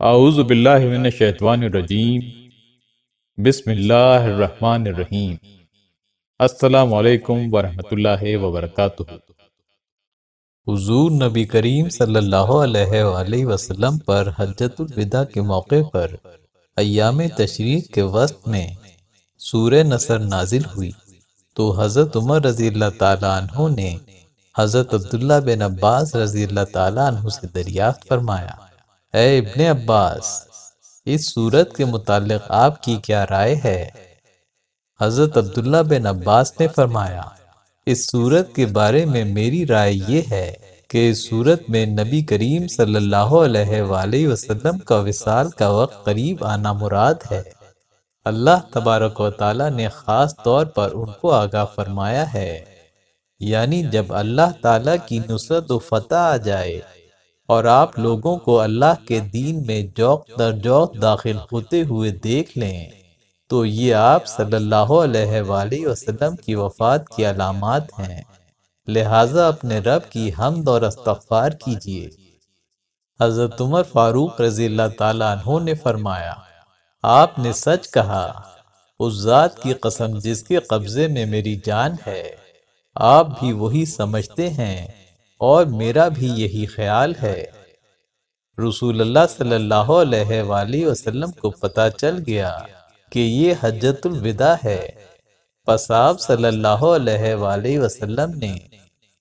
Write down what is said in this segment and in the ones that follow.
اعوذ باللہ من الشیطان الرجیم۔ بسم اللہ الرحمن الرحیم۔ السلام علیکم ورحمۃ اللہ وبرکاتہ۔ حضور نبی کریم صلی اللہ علیہ وآلہ وسلم پر حجۃ الوداع کے موقع پر ایام تشریق کے وسط میں سورہ نصر نازل ہوئی تو حضرت عمر رضی اللہ تعالیٰ عنہ نے حضرت عبداللہ بن عباس رضی اللہ تعالیٰ عنہ سے دریافت فرمایا، اے ابن عباس، اس سورت کے متعلق آپ کی کیا رائے ہے؟ حضرت عبداللہ بن عباس نے فرمایا، اس سورت کے بارے میں میری رائے یہ ہے کہ اس سورت میں نبی کریم صلی اللہ علیہ وآلہ وسلم کا وصال کا وقت قریب آنا مراد ہے۔ اللہ تبارک و تعالیٰ نے خاص طور پر ان کو آگاہ فرمایا ہے، یعنی جب اللہ تعالیٰ کی نصرت و فتح آ جائے اور آپ لوگوں کو اللہ کے دین میں جوق در جوق داخل ہوتے ہوئے دیکھ لیں تو یہ آپ صلی اللہ علیہ وآلہ وسلم کی وفات کی علامات ہیں، لہٰذا اپنے رب کی حمد اور استغفار کیجیے۔ حضرت عمر فاروق رضی اللہ تعالیٰ عنہ نے فرمایا، آپ نے سچ کہا، اس ذات کی قسم جس کے قبضے میں میری جان ہے، آپ بھی وہی سمجھتے ہیں اور میرا بھی یہی خیال ہے۔ رسول اللہ صلی اللہ علیہ وآلہ وسلم کو پتہ چل گیا کہ یہ حجۃ الوداع ہے، پس آپ صلی اللہ علیہ وآلہ وسلم نے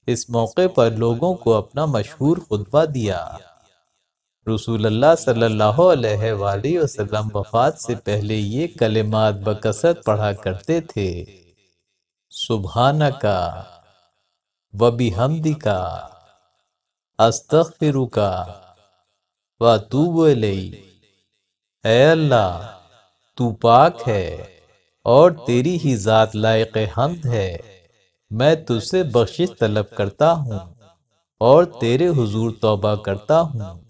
اس موقع پر لوگوں کو اپنا مشہور خطبہ دیا۔ رسول اللہ صلی اللہ علیہ وآلہ وسلم وفات سے پہلے یہ کلمات بکثرت پڑھا کرتے تھے، سبحانک وبحمدک استغفرک واتوب الیک۔ اے اللہ، تو پاک ہے اور تیری ہی ذات لائق حمد ہے، میں تجھ سے بخشش طلب کرتا ہوں اور تیرے حضور توبہ کرتا ہوں۔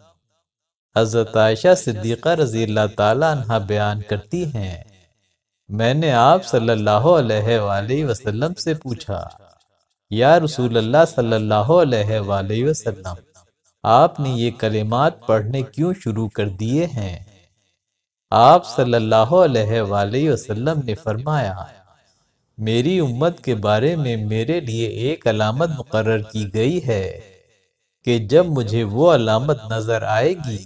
حضرت عائشہ صدیقہ رضی اللہ تعالیٰ عنہ بیان کرتی ہیں، میں نے آپ صلی اللہ علیہ وآلہ وسلم سے پوچھا، یا رسول اللہ صلی اللہ علیہ وآلہ وسلم، آپ نے یہ کلمات پڑھنے کیوں شروع کر دیے ہیں؟ آپ صلی اللہ علیہ وآلہ وسلم نے فرمایا، میری امت کے بارے میں میرے لیے ایک علامت مقرر کی گئی ہے کہ جب مجھے وہ علامت نظر آئے گی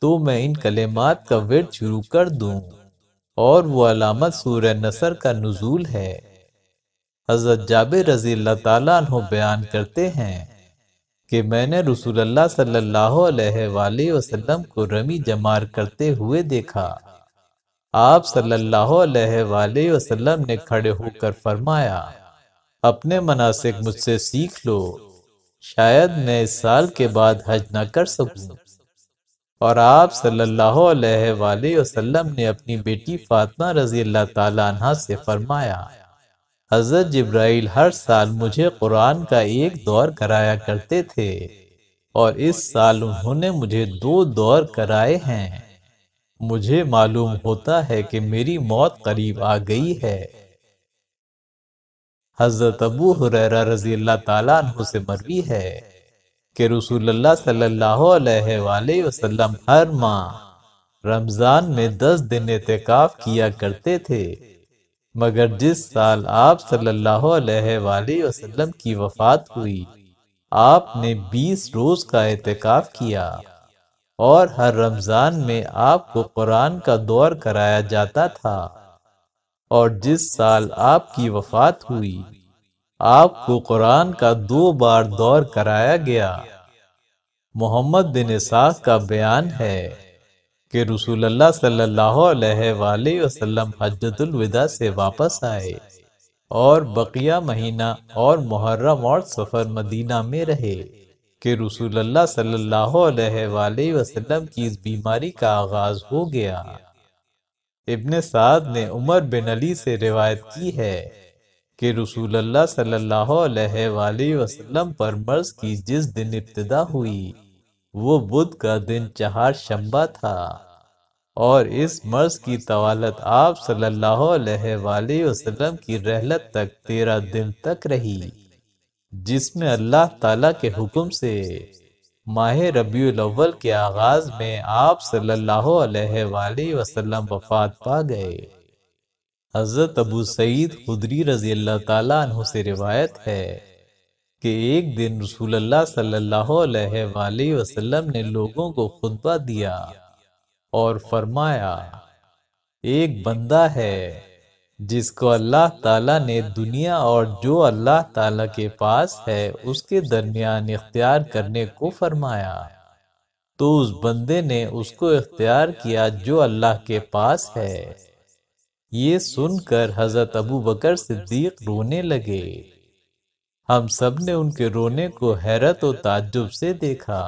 تو میں ان کلمات کا ورد شروع کر دوں، اور وہ علامت سورہ نصر کا نزول ہے۔ حضرت جابر رضی اللہ تعالیٰ عنہ بیان کرتے ہیں کہ میں نے رسول اللہ صلی اللہ علیہ وآلہ وسلم کو رمی جمار کرتے ہوئے دیکھا۔ آپ صلی اللہ علیہ وآلہ وسلم نے کھڑے ہو کر فرمایا، اپنے مناسک مجھ سے سیکھ لو، شاید میں اس سال کے بعد حج نہ کر سکوں۔ اور آپ صلی اللہ علیہ وآلہ وسلم نے اپنی بیٹی فاطمہ رضی اللہ تعالیٰ عنہ سے فرمایا، حضرت جبرائیل ہر سال مجھے قرآن کا ایک دور کرایا کرتے تھے، اور اس سال انہوں نے مجھے 2 دور کرائے ہیں۔ مجھے معلوم ہوتا ہے کہ میری موت قریب آ گئی ہے۔ حضرت ابو ہریرہ رضی اللہ تعالیٰ عنہ سے مروی ہے کہ رسول اللہ صلی اللہ علیہ وآلہ وسلم ہر ماہ رمضان میں 10 دن اعتکاف کیا کرتے تھے، مگر جس سال آپ صلی اللہ علیہ وآلہ وسلم کی وفات ہوئی، آپ نے 20 روز کا اعتکاف کیا، اور ہر رمضان میں آپ کو قرآن کا دور کرایا جاتا تھا، اور جس سال آپ کی وفات ہوئی، آپ کو قرآن کا 2 بار دور کرایا گیا۔ محمد بن اسحاق کا بیان ہے کہ رسول اللہ صلی اللہ علیہ وآلہ وسلم حجۃ الوداع سے واپس آئے اور بقیہ مہینہ اور محرم اور صفر مدینہ میں رہے کہ رسول اللہ صلی اللہ علیہ وآلہ وسلم کی اس بیماری کا آغاز ہو گیا۔ ابن سعد نے عمر بن علی سے روایت کی ہے کہ رسول اللہ صلی اللہ علیہ وآلہ وسلم پر مرض کی جس دن ابتدا ہوئی وہ بدھ کا دن چہارشنبہ تھا، اور اس مرض کی طوالت آپ صلی اللہ علیہ وآلہ وسلم کی رحلت تک 13 دن تک رہی، جس میں اللہ تعالیٰ کے حکم سے ماہ ربیع الاول کے آغاز میں آپ صلی اللہ علیہ وآلہ وسلم وفات پا گئے۔ حضرت ابو سعید خدری رضی اللہ تعالیٰ عنہ سے روایت ہے کہ ایک دن رسول اللہ صلی اللہ علیہ وآلہ وسلم نے لوگوں کو خطبہ دیا اور فرمایا، ایک بندہ ہے جس کو اللہ تعالیٰ نے دنیا اور جو اللہ تعالیٰ کے پاس ہے اس کے درمیان اختیار کرنے کو فرمایا، تو اس بندے نے اس کو اختیار کیا جو اللہ کے پاس ہے۔ یہ سن کر حضرت ابو بکر صدیق رونے لگے۔ ہم سب نے ان کے رونے کو حیرت و تعجب سے دیکھا۔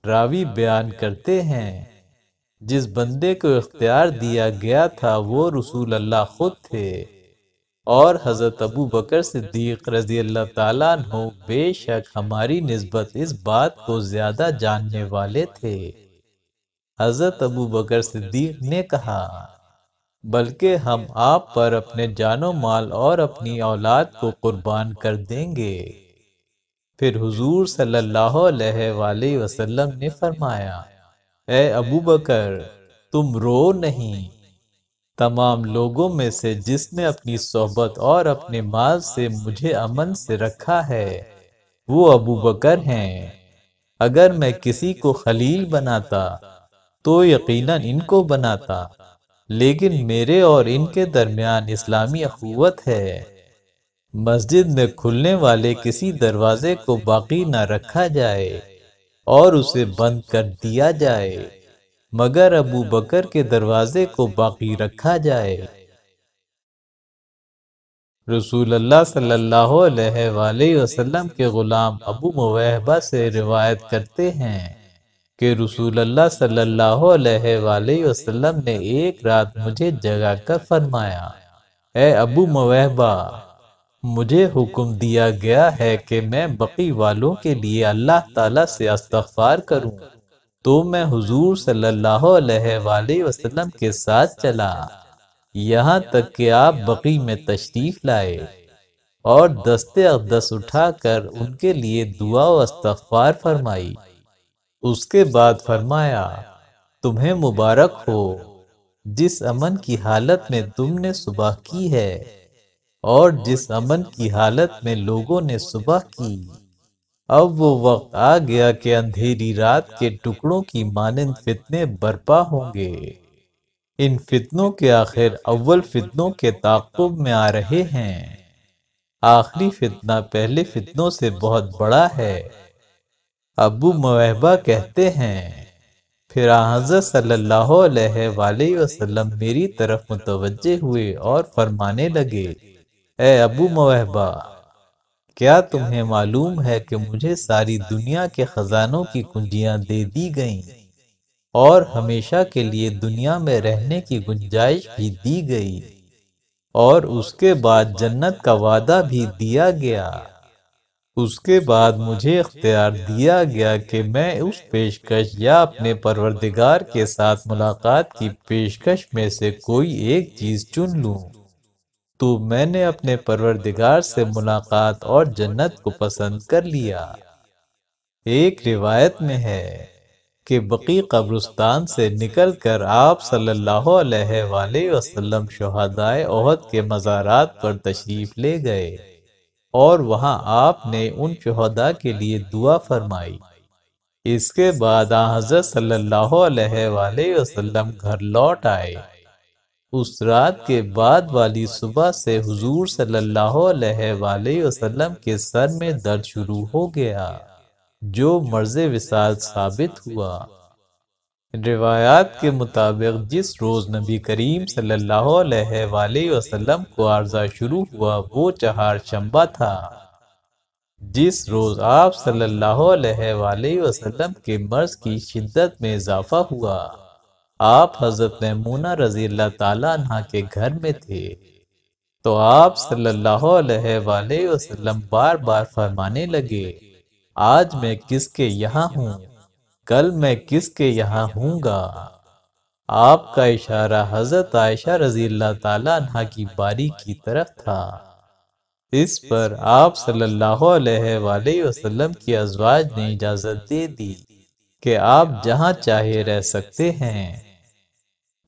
راوی بیان کرتے ہیں، جس بندے کو اختیار دیا گیا تھا وہ رسول اللہ خود تھے، اور حضرت ابو بکر صدیق رضی اللہ تعالیٰ عنہ بے شک ہماری نسبت اس بات کو زیادہ جاننے والے تھے۔ حضرت ابو بکر صدیق نے کہا، بلکہ ہم آپ پر اپنے جان و مال اور اپنی اولاد کو قربان کر دیں گے۔ پھر حضور صلی اللہ علیہ وآلہ وسلم نے فرمایا، اے ابو بکر، تم رو نہیں۔ تمام لوگوں میں سے جس نے اپنی صحبت اور اپنے مال سے مجھے امن سے رکھا ہے وہ ابو بکر ہیں۔ اگر میں کسی کو خلیل بناتا تو یقیناً ان کو بناتا، لیکن میرے اور ان کے درمیان اسلامی اخوت ہے۔ مسجد میں کھلنے والے کسی دروازے کو باقی نہ رکھا جائے اور اسے بند کر دیا جائے مگر ابو بکر کے دروازے کو باقی رکھا جائے۔ رسول اللہ صلی اللہ علیہ وآلہ وسلم کے غلام ابو موہبہ سے روایت کرتے ہیں کہ رسول اللہ صلی اللہ علیہ وآلہ وسلم نے ایک رات مجھے جگا کر فرمایا، اے ابو موہبہ، مجھے حکم دیا گیا ہے کہ میں بقی والوں کے لیے اللہ تعالیٰ سے استغفار کروں۔ تو میں حضور صلی اللہ علیہ وآلہ وسلم کے ساتھ چلا، یہاں تک کہ آپ بقی میں تشریف لائے اور دست اقدس اٹھا کر ان کے لیے دعا و استغفار فرمائی۔ اس کے بعد فرمایا، تمہیں مبارک ہو جس امن کی حالت میں تم نے صبح کی ہے اور جس امن کی حالت میں لوگوں نے صبح کی۔ اب وہ وقت آ گیا کہ اندھیری رات کے ٹکڑوں کی مانند فتنے برپا ہوں گے۔ ان فتنوں کے آخر اول فتنوں کے تعاقب میں آ رہے ہیں۔ آخری فتنہ پہلے فتنوں سے بہت بڑا ہے۔ ابو موہبہ کہتے ہیں، پھر حضرت صلی اللہ علیہ وآلہ وسلم میری طرف متوجہ ہوئے اور فرمانے لگے، اے ابو موہبہ، کیا تمہیں معلوم ہے کہ مجھے ساری دنیا کے خزانوں کی کنجیاں دے دی گئیں اور ہمیشہ کے لیے دنیا میں رہنے کی گنجائش بھی دی گئی، اور اس کے بعد جنت کا وعدہ بھی دیا گیا۔ اس کے بعد مجھے اختیار دیا گیا کہ میں اس پیشکش یا اپنے پروردگار کے ساتھ ملاقات کی پیشکش میں سے کوئی ایک چیز چن لوں، تو میں نے اپنے پروردگار سے ملاقات اور جنت کو پسند کر لیا۔ ایک روایت میں ہے کہ بقی قبرستان سے نکل کر آپ صلی اللہ علیہ وآلہ وسلم شہدائے احد کے مزارات پر تشریف لے گئے اور وہاں آپ نے ان شہداء کے لیے دعا فرمائی۔ اس کے بعد حضرت صلی اللہ علیہ وآلہ وسلم گھر لوٹ آئے۔ اس رات کے بعد والی صبح سے حضور صلی اللہ علیہ وآلہ وسلم کے سر میں درد شروع ہو گیا، جو مرض وصال ثابت ہوا۔ روایات کے مطابق جس روز نبی کریم صلی اللہ علیہ وآلہ وسلم کو عارضہ شروع ہوا وہ چہارشنبہ تھا۔ جس روز آپ صلی اللہ علیہ وآلہ وسلم کے مرض کی شدت میں اضافہ ہوا، آپ حضرت میمونہ رضی اللہ تعالیٰ عنہ کے گھر میں تھے، تو آپ صلی اللہ علیہ وآلہ وسلم بار بار فرمانے لگے، آج میں کس کے یہاں ہوں، کل میں کس کے یہاں ہوں گا۔ آپ کا اشارہ حضرت عائشہ رضی اللہ تعالیٰ عنہ کی باری کی طرف تھا۔ اس پر آپ صلی اللہ علیہ وآلہ وسلم کی ازواج نے اجازت دے دی کہ آپ جہاں چاہے رہ سکتے ہیں۔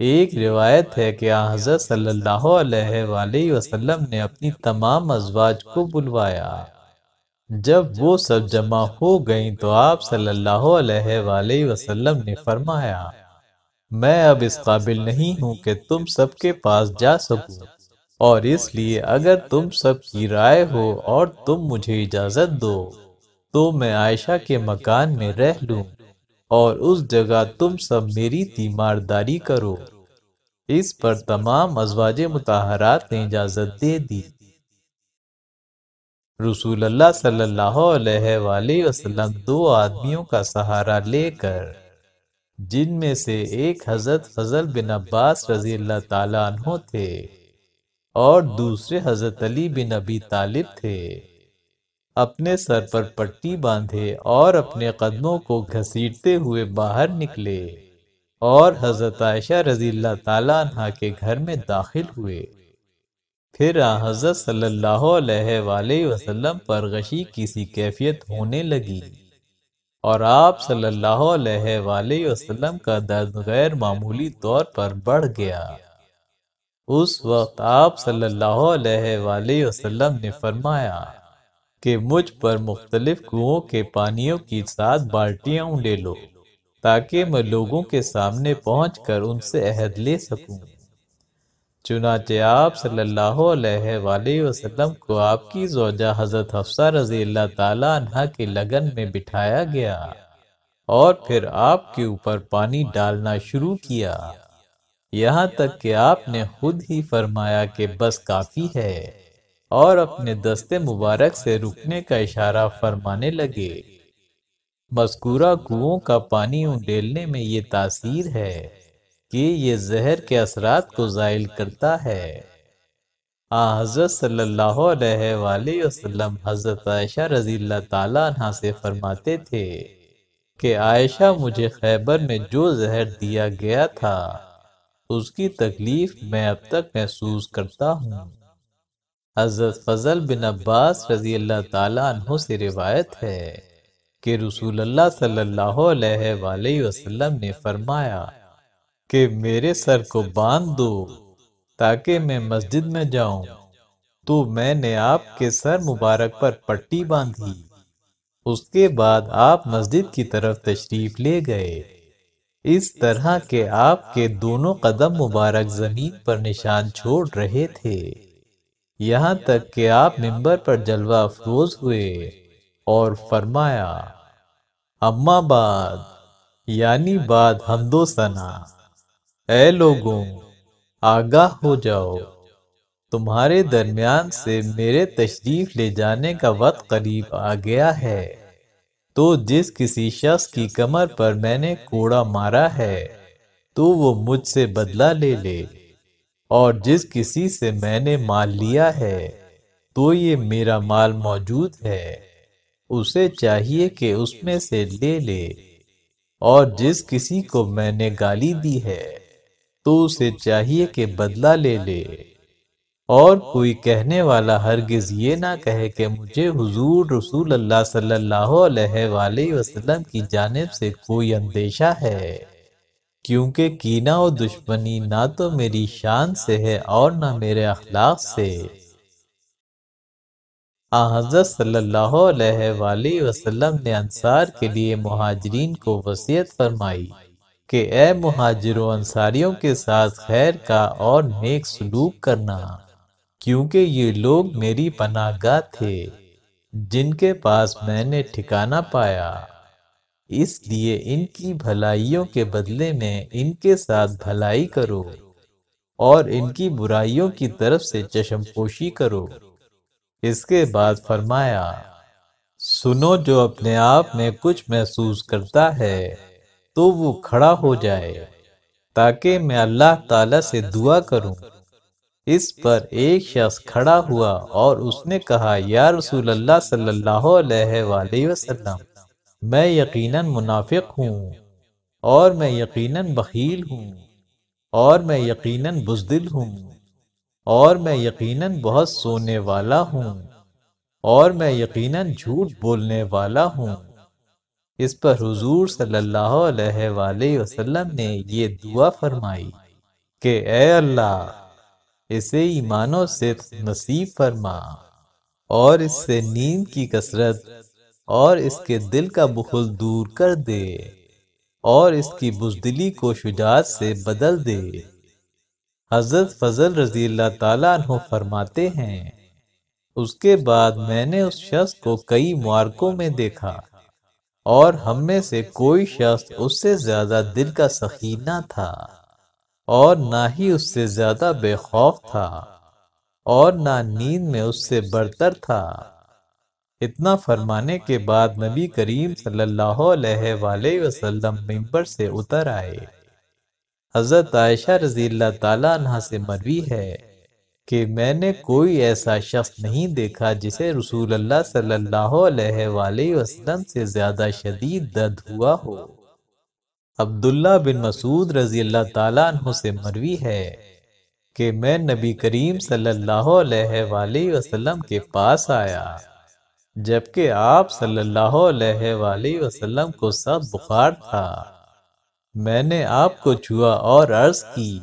ایک روایت ہے کہ حضرت صلی اللہ علیہ وآلہ وسلم نے اپنی تمام ازواج کو بلوایا۔ جب وہ سب جمع ہو گئیں تو آپ صلی اللہ علیہ وآلہ وسلم نے فرمایا، میں اب اس قابل نہیں ہوں کہ تم سب کے پاس جا سکوں، اور اس لیے اگر تم سب کی رائے ہو اور تم مجھے اجازت دو تو میں عائشہ کے مکان میں رہ لوں، اور اس جگہ تم سب میری تیمارداری کرو۔ اس پر تمام ازواج مطہرات نے اجازت دے دی۔ رسول اللہ صلی اللہ علیہ وآلہ وسلم دو آدمیوں کا سہارا لے کر، جن میں سے ایک حضرت فضل بن عباس رضی اللہ تعالیٰ عنہ تھے اور دوسرے حضرت علی بن ابی طالب تھے، اپنے سر پر پٹی باندھے اور اپنے قدموں کو گھسیٹتے ہوئے باہر نکلے اور حضرت عائشہ رضی اللہ تعالیٰ عنہ کے گھر میں داخل ہوئے۔ پھر حضرت صلی اللہ علیہ وآلہ وسلم پر غشی کی سی کیفیت ہونے لگی، اور آپ صلی اللہ علیہ وآلہ وسلم کا درد غیر معمولی طور پر بڑھ گیا۔ اس وقت آپ صلی اللہ علیہ وآلہ وسلم نے فرمایا کہ مجھ پر مختلف کنوؤں کے پانیوں کی 7 بالٹیاں لے لو تاکہ میں لوگوں کے سامنے پہنچ کر ان سے عہد لے سکوں۔ چنانچہ آپ صلی اللہ علیہ وآلہ وسلم کو آپ کی زوجہ حضرت حفصہ رضی اللہ تعالیٰ عنہ کے لگن میں بٹھایا گیا اور پھر آپ کے اوپر پانی ڈالنا شروع کیا، یہاں تک کہ آپ نے خود ہی فرمایا کہ بس کافی ہے، اور اپنے دست مبارک سے رکنے کا اشارہ فرمانے لگے۔ مذکورہ کنوؤں کا پانی انڈیلنے میں یہ تاثیر ہے کہ یہ زہر کے اثرات کو زائل کرتا ہے۔ حضرت صلی اللہ علیہ وآلہ وسلم حضرت عائشہ رضی اللہ تعالیٰ عنہ سے فرماتے تھے کہ عائشہ مجھے خیبر میں جو زہر دیا گیا تھا اس کی تکلیف میں اب تک محسوس کرتا ہوں۔ حضرت فضل بن عباس رضی اللہ تعالیٰ عنہ سے روایت ہے کہ رسول اللہ صلی اللہ علیہ وآلہ وسلم نے فرمایا کہ میرے سر کو باندھ دو تاکہ میں مسجد میں جاؤں، تو میں نے آپ کے سر مبارک پر پٹی باندھی۔ اس کے بعد آپ مسجد کی طرف تشریف لے گئے، اس طرح کہ آپ کے دونوں قدم مبارک زمین پر نشان چھوڑ رہے تھے، یہاں تک کہ آپ منبر پر جلوہ افروز ہوئے اور فرمایا، اما بعد، یعنی بعد حمد و ثنا، اے لوگوں آگاہ ہو جاؤ، تمہارے درمیان سے میرے تشریف لے جانے کا وقت قریب آ گیا ہے، تو جس کسی شخص کی کمر پر میں نے کوڑا مارا ہے تو وہ مجھ سے بدلہ لے لے، اور جس کسی سے میں نے مال لیا ہے تو یہ میرا مال موجود ہے، اسے چاہیے کہ اس میں سے لے لے، اور جس کسی کو میں نے گالی دی ہے تو اسے چاہیے کہ بدلہ لے لے، اور کوئی کہنے والا ہرگز یہ نہ کہے کہ مجھے حضور رسول اللہ صلی اللہ علیہ وآلہ وسلم کی جانب سے کوئی اندیشہ ہے، کیونکہ کینہ و دشمنی نہ تو میری شان سے ہے اور نہ میرے اخلاق سے۔ حضرت صلی اللہ علیہ وآلہ وسلم نے انصار کے لیے مہاجرین کو وصیت فرمائی کہ اے مہاجروں انصاریوں کے ساتھ خیر کا اور نیک سلوک کرنا، کیونکہ یہ لوگ میری پناہ گاہ تھے جن کے پاس میں نے ٹھکانہ پایا، اس لیے ان کی بھلائیوں کے بدلے میں ان کے ساتھ بھلائی کرو اور ان کی برائیوں کی طرف سے چشم پوشی کرو۔ اس کے بعد فرمایا، سنو جو اپنے آپ میں کچھ محسوس کرتا ہے تو وہ کھڑا ہو جائے تاکہ میں اللہ تعالیٰ سے دعا کروں۔ اس پر ایک شخص کھڑا ہوا اور اس نے کہا، یا رسول اللہ صلی اللہ علیہ وآلہ وسلم، میں یقیناً منافق ہوں، اور میں یقیناً بخیل ہوں، اور میں یقیناً بزدل ہوں، اور میں یقیناً بہت سونے والا ہوں، اور میں یقیناً جھوٹ بولنے والا ہوں۔ اس پر حضور صلی اللہ علیہ وآلہ وسلم نے یہ دعا فرمائی کہ اے اللہ، اسے ایمان و صدق نصیب فرما، اور اس سے نیند کی کثرت اور اس کے دل کا بخل دور کر دے، اور اس کی بزدلی کو شجاعت سے بدل دے۔ حضرت فضل رضی اللہ تعالیٰ عنہ فرماتے ہیں، اس کے بعد میں نے اس شخص کو کئی معرکوں میں دیکھا، اور ہم میں سے کوئی شخص اس سے زیادہ دل کا سخی نہ تھا، اور نہ ہی اس سے زیادہ بے خوف تھا، اور نہ نیند میں اس سے برتر تھا۔ اتنا فرمانے کے بعد نبی کریم صلی اللہ علیہ وآلہ وسلم ممبر سے اتر آئے۔ حضرت عائشہ رضی اللہ تعالیٰ عنہ سے مروی ہے کہ میں نے کوئی ایسا شخص نہیں دیکھا جسے رسول اللہ صلی اللہ علیہ وآلہ وسلم سے زیادہ شدید درد ہوا ہو۔ عبداللہ بن مسعود رضی اللہ تعالیٰ عنہ سے مروی ہے کہ میں نبی کریم صلی اللہ علیہ وآلہ وسلم کے پاس آیا جبکہ آپ صلی اللہ علیہ وآلہ وسلم کو سخت بخار تھا۔ میں نے آپ کو چھوا اور عرض کی،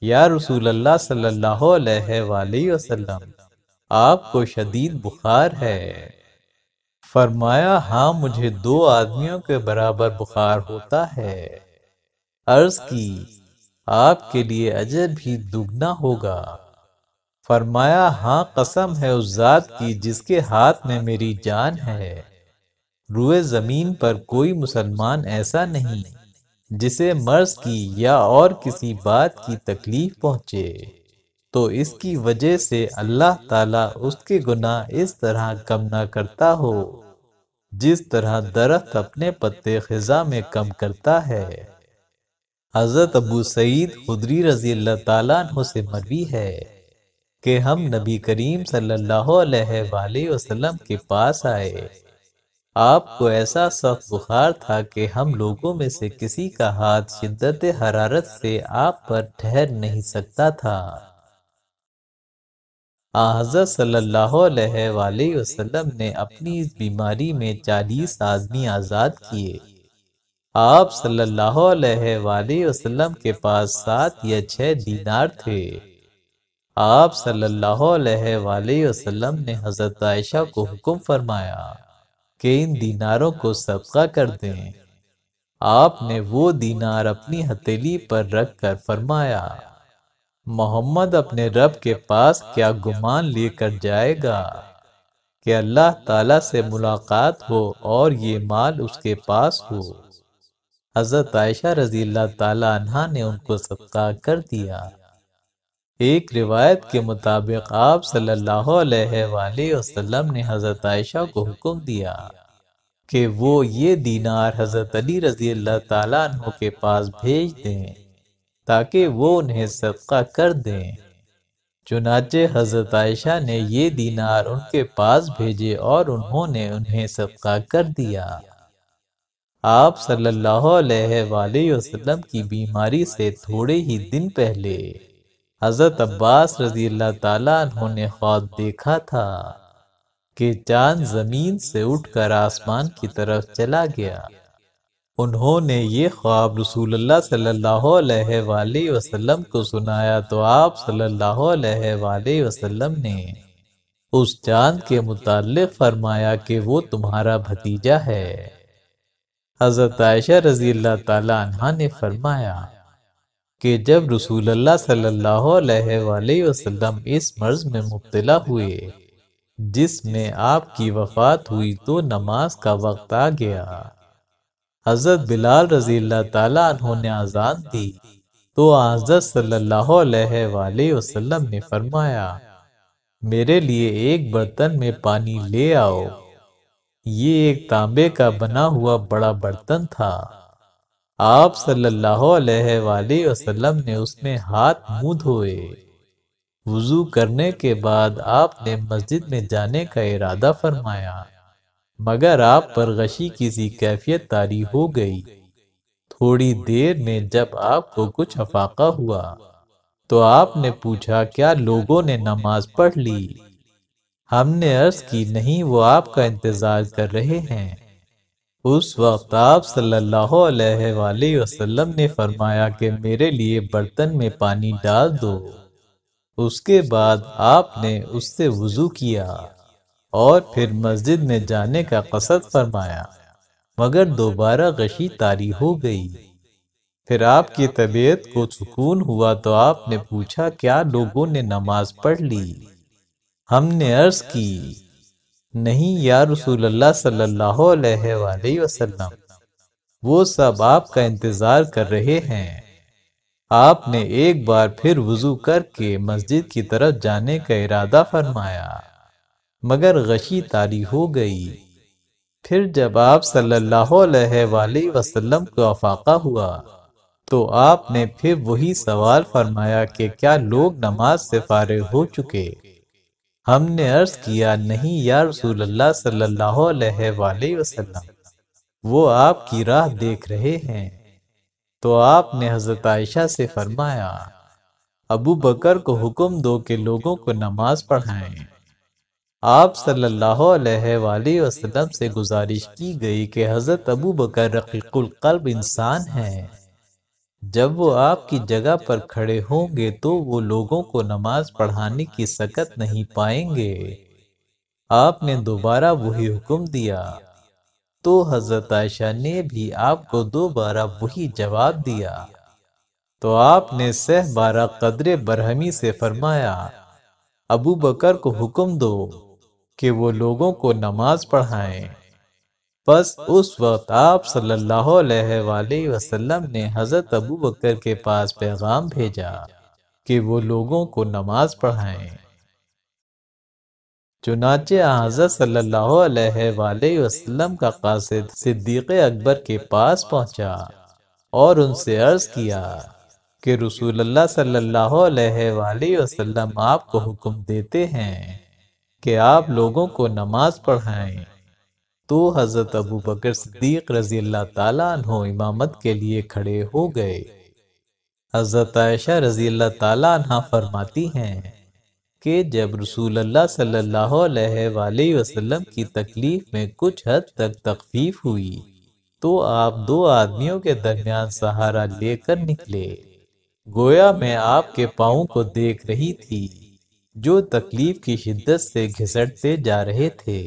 یا رسول اللہ صلی اللہ علیہ وآلہ وسلم، آپ کو شدید بخار ہے؟ فرمایا، ہاں، مجھے 2 آدمیوں کے برابر بخار ہوتا ہے۔ عرض کی، آپ کے لیے اجر بھی دگنا ہوگا۔ فرمایا، ہاں، قسم ہے اس ذات کی جس کے ہاتھ میں میری جان ہے، روئے زمین پر کوئی مسلمان ایسا نہیں جسے مرض کی یا اور کسی بات کی تکلیف پہنچے تو اس کی وجہ سے اللہ تعالیٰ اس کے گناہ اس طرح کم نہ کرتا ہو جس طرح درخت اپنے پتے خزاں میں کم کرتا ہے۔ حضرت ابو سعید خدری رضی اللہ تعالیٰ عنہ سے مروی ہے کہ ہم نبی کریم صلی اللہ علیہ وآلہ وسلم کے پاس آئے۔ آپ کو ایسا سخت بخار تھا کہ ہم لوگوں میں سے کسی کا ہاتھ شدت حرارت سے آپ پر ٹھہر نہیں سکتا تھا۔ حضرت صلی اللہ علیہ وآلہ وسلم نے اپنی اس بیماری میں 40 آدمی آزاد کیے۔ آپ صلی اللہ علیہ وآلہ وسلم کے پاس 7 یا 6 دینار تھے۔ آپ صلی اللہ علیہ وآلہ وسلم نے حضرت عائشہ کو حکم فرمایا کہ ان دیناروں کو صدقہ کر دیں۔ آپ نے وہ دینار اپنی ہتھیلی پر رکھ کر فرمایا، محمد اپنے رب کے پاس کیا گمان لے کر جائے گا کہ اللہ تعالیٰ سے ملاقات ہو اور یہ مال اس کے پاس ہو۔ حضرت عائشہ رضی اللہ تعالیٰ عنہا نے ان کو صدقہ کر دیا۔ ایک روایت کے مطابق آپ صلی اللہ علیہ وآلہ وسلم نے حضرت عائشہ کو حکم دیا کہ وہ یہ دینار حضرت علی رضی اللہ تعالیٰ عنہ کے پاس بھیج دیں تاکہ وہ انہیں صدقہ کر دیں۔ چنانچہ حضرت عائشہ نے یہ دینار ان کے پاس بھیجے اور انہوں نے انہیں صدقہ کر دیا۔ آپ صلی اللہ علیہ وآلہ وسلم کی بیماری سے تھوڑے ہی دن پہلے حضرت عباس رضی اللہ تعالیٰ عنہ نے خواب دیکھا تھا کہ چاند زمین سے اٹھ کر آسمان کی طرف چلا گیا۔ انہوں نے یہ خواب رسول اللہ صلی اللہ علیہ وآلہ وسلم کو سنایا تو آپ صلی اللہ علیہ وآلہ وسلم نے اس چاند کے متعلق فرمایا کہ وہ تمہارا بھتیجا ہے۔ حضرت عائشہ رضی اللہ تعالیٰ عنہا نے فرمایا کہ جب رسول اللہ صلی اللہ علیہ وآلہ وسلم اس مرض میں مبتلا ہوئے جس میں آپ کی وفات ہوئی تو نماز کا وقت آ گیا۔ حضرت بلال رضی اللہ تعالیٰ عنہ نے اذان دی تو حضرت صلی اللہ علیہ وآلہ وسلم نے فرمایا، میرے لیے ایک برتن میں پانی لے آؤ۔ یہ ایک تانبے کا بنا ہوا بڑا برتن تھا۔ آپ صلی اللہ علیہ وآلہ وسلم نے اس میں ہاتھ منہ دھوئے۔ وضو کرنے کے بعد آپ نے مسجد میں جانے کا ارادہ فرمایا، مگر آپ پر غشی کی سی کیفیت طاری ہو گئی۔ تھوڑی دیر میں جب آپ کو کچھ افاقہ ہوا تو آپ نے پوچھا کیا لوگوں نے نماز پڑھ لی؟ ہم نے عرض کی نہیں، وہ آپ کا انتظار کر رہے ہیں۔ اس وقت آپ صلی اللہ علیہ وآلہ وسلم نے فرمایا کہ میرے لیے برتن میں پانی ڈال دو۔ اس کے بعد آپ نے اس سے وضو کیا اور پھر مسجد میں جانے کا قصد فرمایا، مگر دوبارہ غشی طاری ہو گئی۔ پھر آپ کی طبیعت کو سکون ہوا تو آپ نے پوچھا کیا لوگوں نے نماز پڑھ لی؟ ہم نے عرض کی نہیں یا رسول اللہ صلی اللہ علیہ وآلہ وسلم، وہ سب آپ کا انتظار کر رہے ہیں۔ آپ نے ایک بار پھر وضو کر کے مسجد کی طرف جانے کا ارادہ فرمایا، مگر غشی طاری ہو گئی۔ پھر جب آپ صلی اللہ علیہ وآلہ وسلم کو افاقہ ہوا تو آپ نے پھر وہی سوال فرمایا کہ کیا لوگ نماز سے فارغ ہو چکے؟ ہم نے عرض کیا نہیں یا رسول اللہ صلی اللہ علیہ وآلہ وسلم، وہ آپ کی راہ دیکھ رہے ہیں۔ تو آپ نے حضرت عائشہ سے فرمایا ابو بکر کو حکم دو کہ لوگوں کو نماز پڑھائیں۔ آپ صلی اللہ علیہ وآلہ وسلم سے گزارش کی گئی کہ حضرت ابو بکر رقیق القلب انسان ہیں، جب وہ آپ کی جگہ پر کھڑے ہوں گے تو وہ لوگوں کو نماز پڑھانے کی سکت نہیں پائیں گے۔ آپ نے دوبارہ وہی حکم دیا تو حضرت عائشہ نے بھی آپ کو دوبارہ وہی جواب دیا۔ تو آپ نے 12 قدر برہمی سے فرمایا ابو بکر کو حکم دو کہ وہ لوگوں کو نماز پڑھائیں۔ بس اس وقت آپ صلی اللہ علیہ وآلہ وسلم نے حضرت ابو بکر کے پاس پیغام بھیجا کہ وہ لوگوں کو نماز پڑھائیں۔ چنانچہ حضرت صلی اللہ علیہ وآلہ وسلم کا قاصد صدیق اکبر کے پاس پہنچا اور ان سے عرض کیا کہ رسول اللہ صلی اللہ علیہ وآلہ وسلم آپ کو حکم دیتے ہیں کہ آپ لوگوں کو نماز پڑھائیں۔ تو حضرت ابو بکر صدیق رضی اللہ تعالیٰ عنہ امامت کے لیے کھڑے ہو گئے۔ حضرت عائشہ رضی اللہ تعالیٰ عنہ فرماتی ہیں کہ جب رسول اللہ صلی اللہ علیہ وآلہ وسلم کی تکلیف میں کچھ حد تک تخفیف ہوئی تو آپ 2 آدمیوں کے درمیان سہارا لے کر نکلے، گویا میں آپ کے پاؤں کو دیکھ رہی تھی جو تکلیف کی شدت سے گھسٹتے جا رہے تھے۔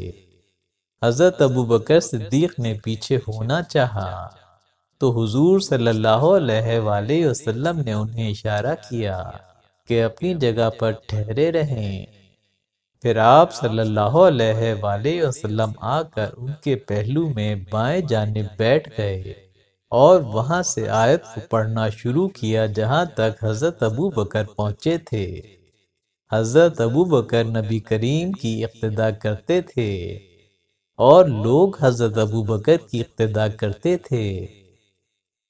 حضرت ابو بکر صدیق نے پیچھے ہونا چاہا تو حضور صلی اللہ علیہ وآلہ وسلم نے انہیں اشارہ کیا کہ اپنی جگہ پر ٹھہرے رہیں۔ پھر آپ صلی اللہ علیہ وآلہ وسلم آ کر ان کے پہلو میں بائیں جانب بیٹھ گئے اور وہاں سے آیت کو پڑھنا شروع کیا جہاں تک حضرت ابو بکر پہنچے تھے۔ حضرت ابو بکر نبی کریم کی اقتداء کرتے تھے اور لوگ حضرت ابو بکر کی اقتداء کرتے تھے۔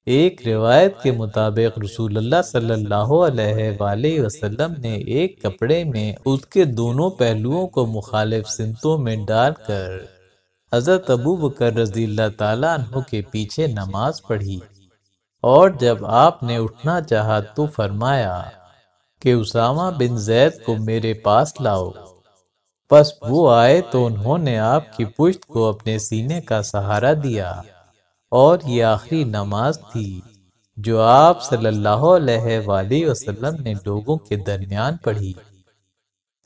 ایک روایت کے مطابق رسول اللہ صلی اللہ علیہ وآلہ وسلم نے ایک کپڑے میں اس کے دونوں پہلوؤں کو مخالف سمتوں میں ڈال کر حضرت ابو بکر رضی اللہ تعالیٰ عنہ کے پیچھے نماز پڑھی، اور جب آپ نے اٹھنا چاہا تو فرمایا کہ اسامہ بن زید کو میرے پاس لاؤ۔ پس وہ آئے تو انہوں نے آپ کی پشت کو اپنے سینے کا سہارا دیا، اور یہ آخری نماز تھی جو آپ صلی اللہ علیہ وآلہ وسلم نے لوگوں کے درمیان پڑھی۔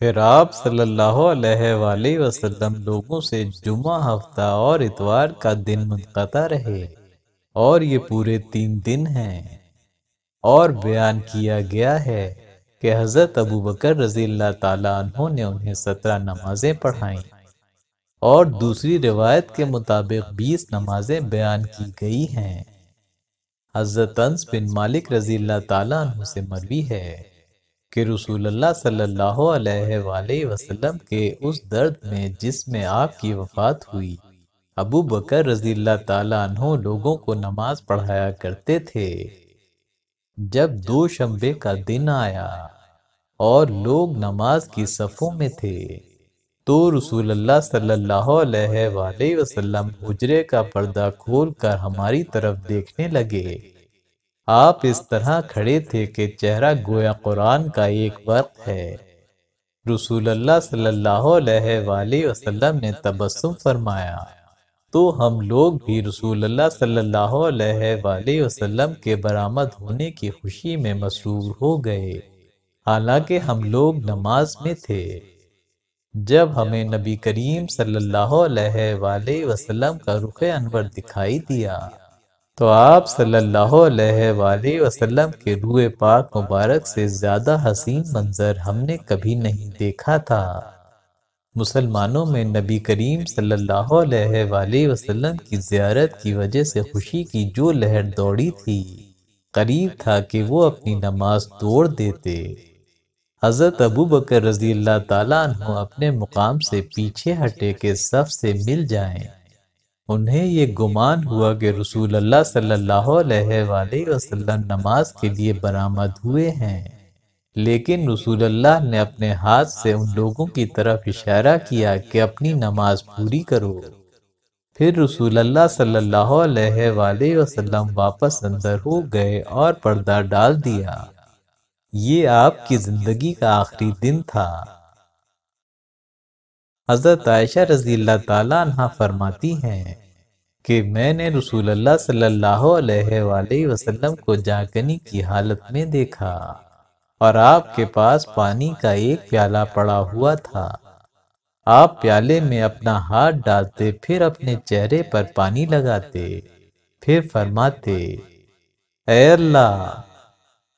پھر آپ صلی اللہ علیہ وآلہ وسلم لوگوں سے جمعہ، ہفتہ اور اتوار کا دن منقطع رہے، اور یہ پورے 3 دن ہیں۔ اور بیان کیا گیا ہے کہ حضرت ابو بکر رضی اللہ تعالیٰ عنہ نے انہیں 17 نمازیں پڑھائیں، اور دوسری روایت کے مطابق 20 نمازیں بیان کی گئی ہیں۔ حضرت انس بن مالک رضی اللہ تعالیٰ عنہ سے مروی ہے کہ رسول اللہ صلی اللہ علیہ وآلہ وسلم کے اس درد میں جس میں آپ کی وفات ہوئی، ابو بکر رضی اللہ تعالیٰ عنہ لوگوں کو نماز پڑھایا کرتے تھے۔ جب 2 شنبے کا دن آیا اور لوگ نماز کی صفوں میں تھے تو رسول اللہ صلی اللہ علیہ وآلہ وسلم حجرے کا پردہ کھول کر ہماری طرف دیکھنے لگے آپ اس طرح کھڑے تھے کہ چہرہ گویا قرآن کا ایک ورق ہے۔ رسول اللہ صلی اللہ علیہ وآلہ وسلم نے تبسم فرمایا تو ہم لوگ بھی رسول اللہ صلی اللہ علیہ وآلہ وسلم کے برآمد ہونے کی خوشی میں مسرور ہو گئے، حالانکہ ہم لوگ نماز میں تھے۔ جب ہمیں نبی کریم صلی اللہ علیہ وآلہ وسلم کا رخ انور دکھائی دیا تو آپ صلی اللہ علیہ وآلہ وسلم کے روح پاک مبارک سے زیادہ حسین منظر ہم نے کبھی نہیں دیکھا تھا۔ مسلمانوں میں نبی کریم صلی اللہ علیہ وآلہ وسلم کی زیارت کی وجہ سے خوشی کی جو لہر دوڑی تھی، قریب تھا کہ وہ اپنی نماز توڑ دیتے۔ حضرت ابو بکر رضی اللہ تعالیٰ عنہ اپنے مقام سے پیچھے ہٹے کہ صف سے مل جائیں۔ انہیں یہ گمان ہوا کہ رسول اللہ صلی اللہ علیہ وآلہ وسلم نماز کے لیے برآمد ہوئے ہیں، لیکن رسول اللہ نے اپنے ہاتھ سے ان لوگوں کی طرف اشارہ کیا کہ اپنی نماز پوری کرو۔ پھر رسول اللہ صلی اللہ علیہ وآلہ وسلم واپس اندر ہو گئے اور پردہ ڈال دیا۔ یہ آپ کی زندگی کا آخری دن تھا۔ حضرت عائشہ رضی اللہ تعالیٰ عنہ فرماتی ہیں کہ میں نے رسول اللہ صلی اللہ علیہ وآلہ وسلم کو جاگنی کی حالت میں دیکھا اور آپ کے پاس پانی کا ایک پیالہ پڑا ہوا تھا۔ آپ پیالے میں اپنا ہاتھ ڈالتے، پھر اپنے چہرے پر پانی لگاتے، پھر فرماتے، اے اللہ،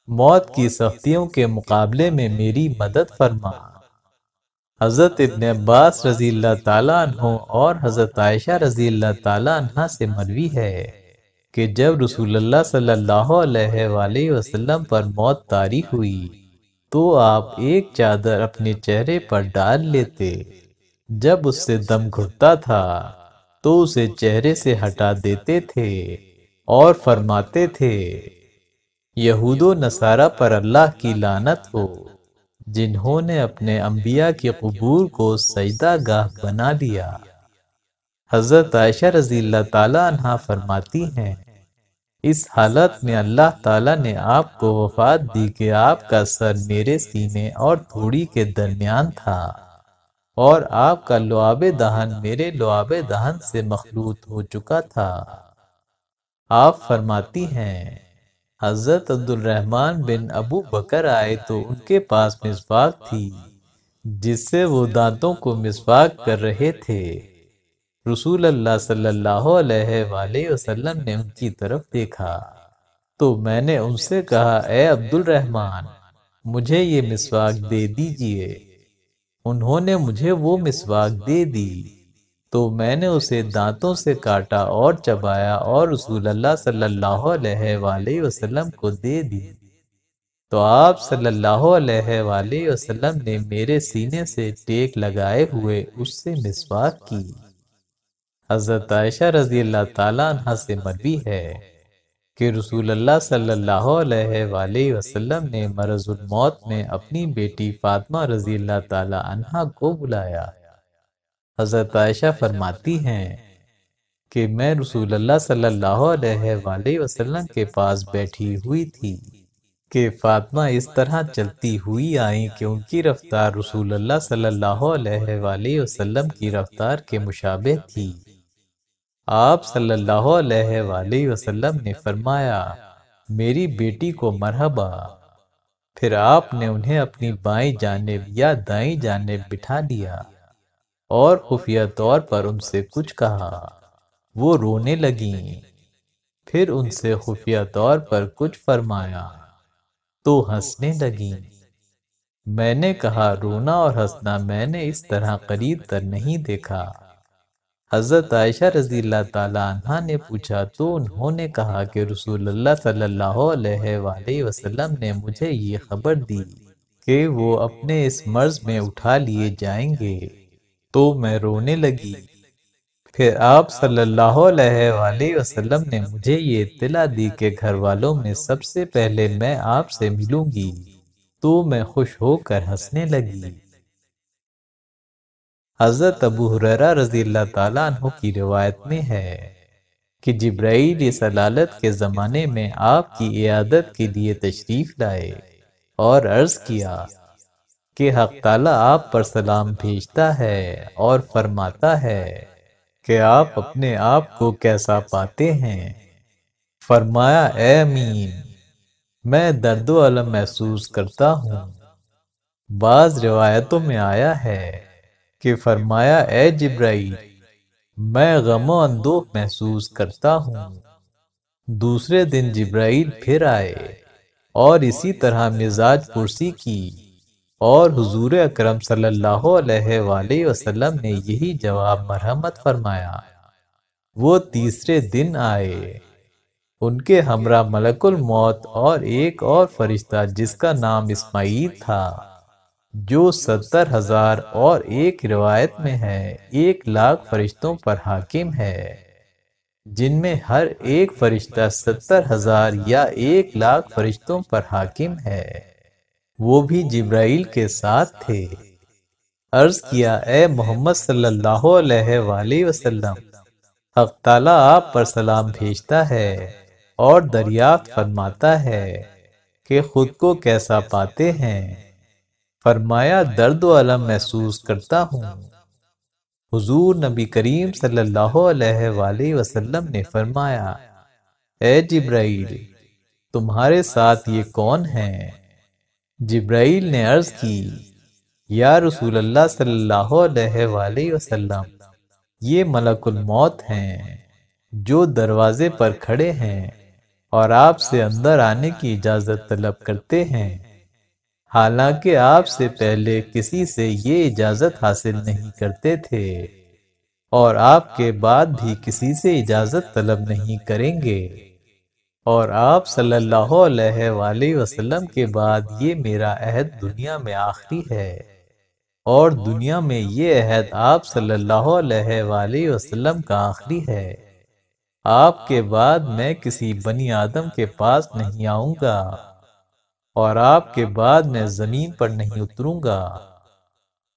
موت کی سختیوں کے مقابلے میں میری مدد فرما۔ حضرت ابن عباس رضی اللہ تعالیٰ عنہ اور حضرت عائشہ رضی اللہ تعالیٰ عنہ سے مروی ہے کہ جب رسول اللہ صلی اللہ علیہ وآلہ وسلم پر موت طاری ہوئی تو آپ ایک چادر اپنے چہرے پر ڈال لیتے، جب اس سے دم گھٹتا تھا تو اسے چہرے سے ہٹا دیتے تھے اور فرماتے تھے، یہود و نصارہ پر اللہ کی لعنت ہو، جنہوں نے اپنے انبیاء کی قبور کو سجدہ گاہ بنا لیا۔ حضرت عائشہ رضی اللہ تعالیٰ عنہ فرماتی ہیں، اس حالت میں اللہ تعالیٰ نے آپ کو وفات دی کہ آپ کا سر میرے سینے اور تھوڑی کے درمیان تھا اور آپ کا لعاب دہن میرے لعاب دہن سے مخلوط ہو چکا تھا۔ آپ فرماتی ہیں، حضرت عبد الرحمن بن ابو بکر آئے تو ان کے پاس مسواک تھی جس سے وہ دانتوں کو مسواک کر رہے تھے۔ رسول اللہ صلی اللہ علیہ وآلہ وسلم نے ان کی طرف دیکھا تو میں نے ان سے کہا، اے عبد الرحمن، مجھے یہ مسواک دے دیجئے۔ انہوں نے مجھے وہ مسواک دے دی تو میں نے اسے دانتوں سے کاٹا اور چبایا اور رسول اللہ صلی اللہ علیہ وآلہ وسلم کو دے دی تو آپ صلی اللہ علیہ وآلہ وسلم نے میرے سینے سے ٹیک لگائے ہوئے اس سے مسواک کی۔ حضرت عائشہ رضی اللہ تعالیٰ عنہ سے مروی ہے کہ رسول اللہ صلی اللہ علیہ وآلہ وسلم نے مرض الموت میں اپنی بیٹی فاطمہ رضی اللہ تعالیٰ عنہ کو بلایا۔ حضرت عائشہ فرماتی ہیں کہ میں رسول اللہ صلی اللہ علیہ وآلہ وسلم کے پاس بیٹھی ہوئی تھی کہ فاطمہ اس طرح چلتی ہوئی آئیں کہ ان کی رفتار رسول اللہ صلی اللہ علیہ وآلہ وسلم کی رفتار کے مشابہ تھی۔ آپ صلی اللہ علیہ وآلہ وسلم نے فرمایا، میری بیٹی کو مرحبا۔ پھر آپ نے انہیں اپنی بائیں جانب یا دائیں جانب بٹھا دیا اور خفیہ طور پر ان سے کچھ کہا۔ وہ رونے لگیں۔ پھر ان سے خفیہ طور پر کچھ فرمایا تو ہنسنے لگیں۔ میں نے کہا، رونا اور ہنسنا میں نے اس طرح قریب تر نہیں دیکھا۔ حضرت عائشہ رضی اللہ تعالیٰ عنہ نے پوچھا تو انہوں نے کہا کہ رسول اللہ صلی اللہ علیہ وآلہ وسلم نے مجھے یہ خبر دی کہ وہ اپنے اس مرض میں اٹھا لیے جائیں گے، تو میں رونے لگی۔ پھر آپ صلی اللہ علیہ وآلہ وسلم نے مجھے یہ اطلاع دی کہ گھر والوں میں سب سے پہلے میں آپ سے ملوں گی، تو میں خوش ہو کر ہنسنے لگی۔ حضرت ابو ہریرہ رضی اللہ تعالیٰ عنہ کی روایت میں ہے کہ جبرائیل اس علالت کے زمانے میں آپ کی عیادت کے لیے تشریف لائے اور عرض کیا کہ حق تعالیٰ آپ پر سلام بھیجتا ہے اور فرماتا ہے کہ آپ اپنے آپ کو کیسا پاتے ہیں؟ فرمایا اے امین، میں درد و الم محسوس کرتا ہوں۔ بعض روایتوں میں آیا ہے کہ فرمایا اے جبرائیل، میں غم و اندوہ محسوس کرتا ہوں۔ دوسرے دن جبرائیل پھر آئے اور اسی طرح مزاج پرسی کی، اور حضور اکرم صلی اللہ علیہ وآلہ وسلم نے یہی جواب مرحمت فرمایا۔ وہ تیسرے دن آئے، ان کے ہمراہ ملک الموت اور ایک اور فرشتہ جس کا نام اسماعیل تھا، جو 70,000 اور ایک روایت میں ہے 1,00,000 فرشتوں پر حاکم ہے، جن میں ہر ایک فرشتہ 70,000 یا 1,00,000 فرشتوں پر حاکم ہے، وہ بھی جبرائیل کے ساتھ تھے۔ عرض کیا اے محمد صلی اللہ علیہ وآلہ وسلم، حق تعالیٰ آپ پر سلام بھیجتا ہے اور دریافت فرماتا ہے کہ خود کو کیسا پاتے ہیں؟ فرمایا درد و الم محسوس کرتا ہوں۔ حضور نبی کریم صلی اللہ علیہ وآلہ وسلم نے فرمایا اے جبرائیل، تمہارے ساتھ یہ کون ہیں؟ جبرائیل نے عرض کی یا رسول اللہ صلی اللہ علیہ وآلہ وسلم، یہ ملک الموت ہیں جو دروازے پر کھڑے ہیں اور آپ سے اندر آنے کی اجازت طلب کرتے ہیں، حالانکہ آپ سے پہلے کسی سے یہ اجازت حاصل نہیں کرتے تھے اور آپ کے بعد بھی کسی سے اجازت طلب نہیں کریں گے، اور آپ صلی اللہ علیہ وآلہ وسلم کے بعد یہ میرا عہد دنیا میں آخری ہے، اور دنیا میں یہ عہد آپ صلی اللہ علیہ وآلہ وسلم کا آخری ہے۔ آپ کے بعد میں کسی بنی آدم کے پاس نہیں آؤں گا، اور آپ کے بعد میں زمین پر نہیں اتروں گا۔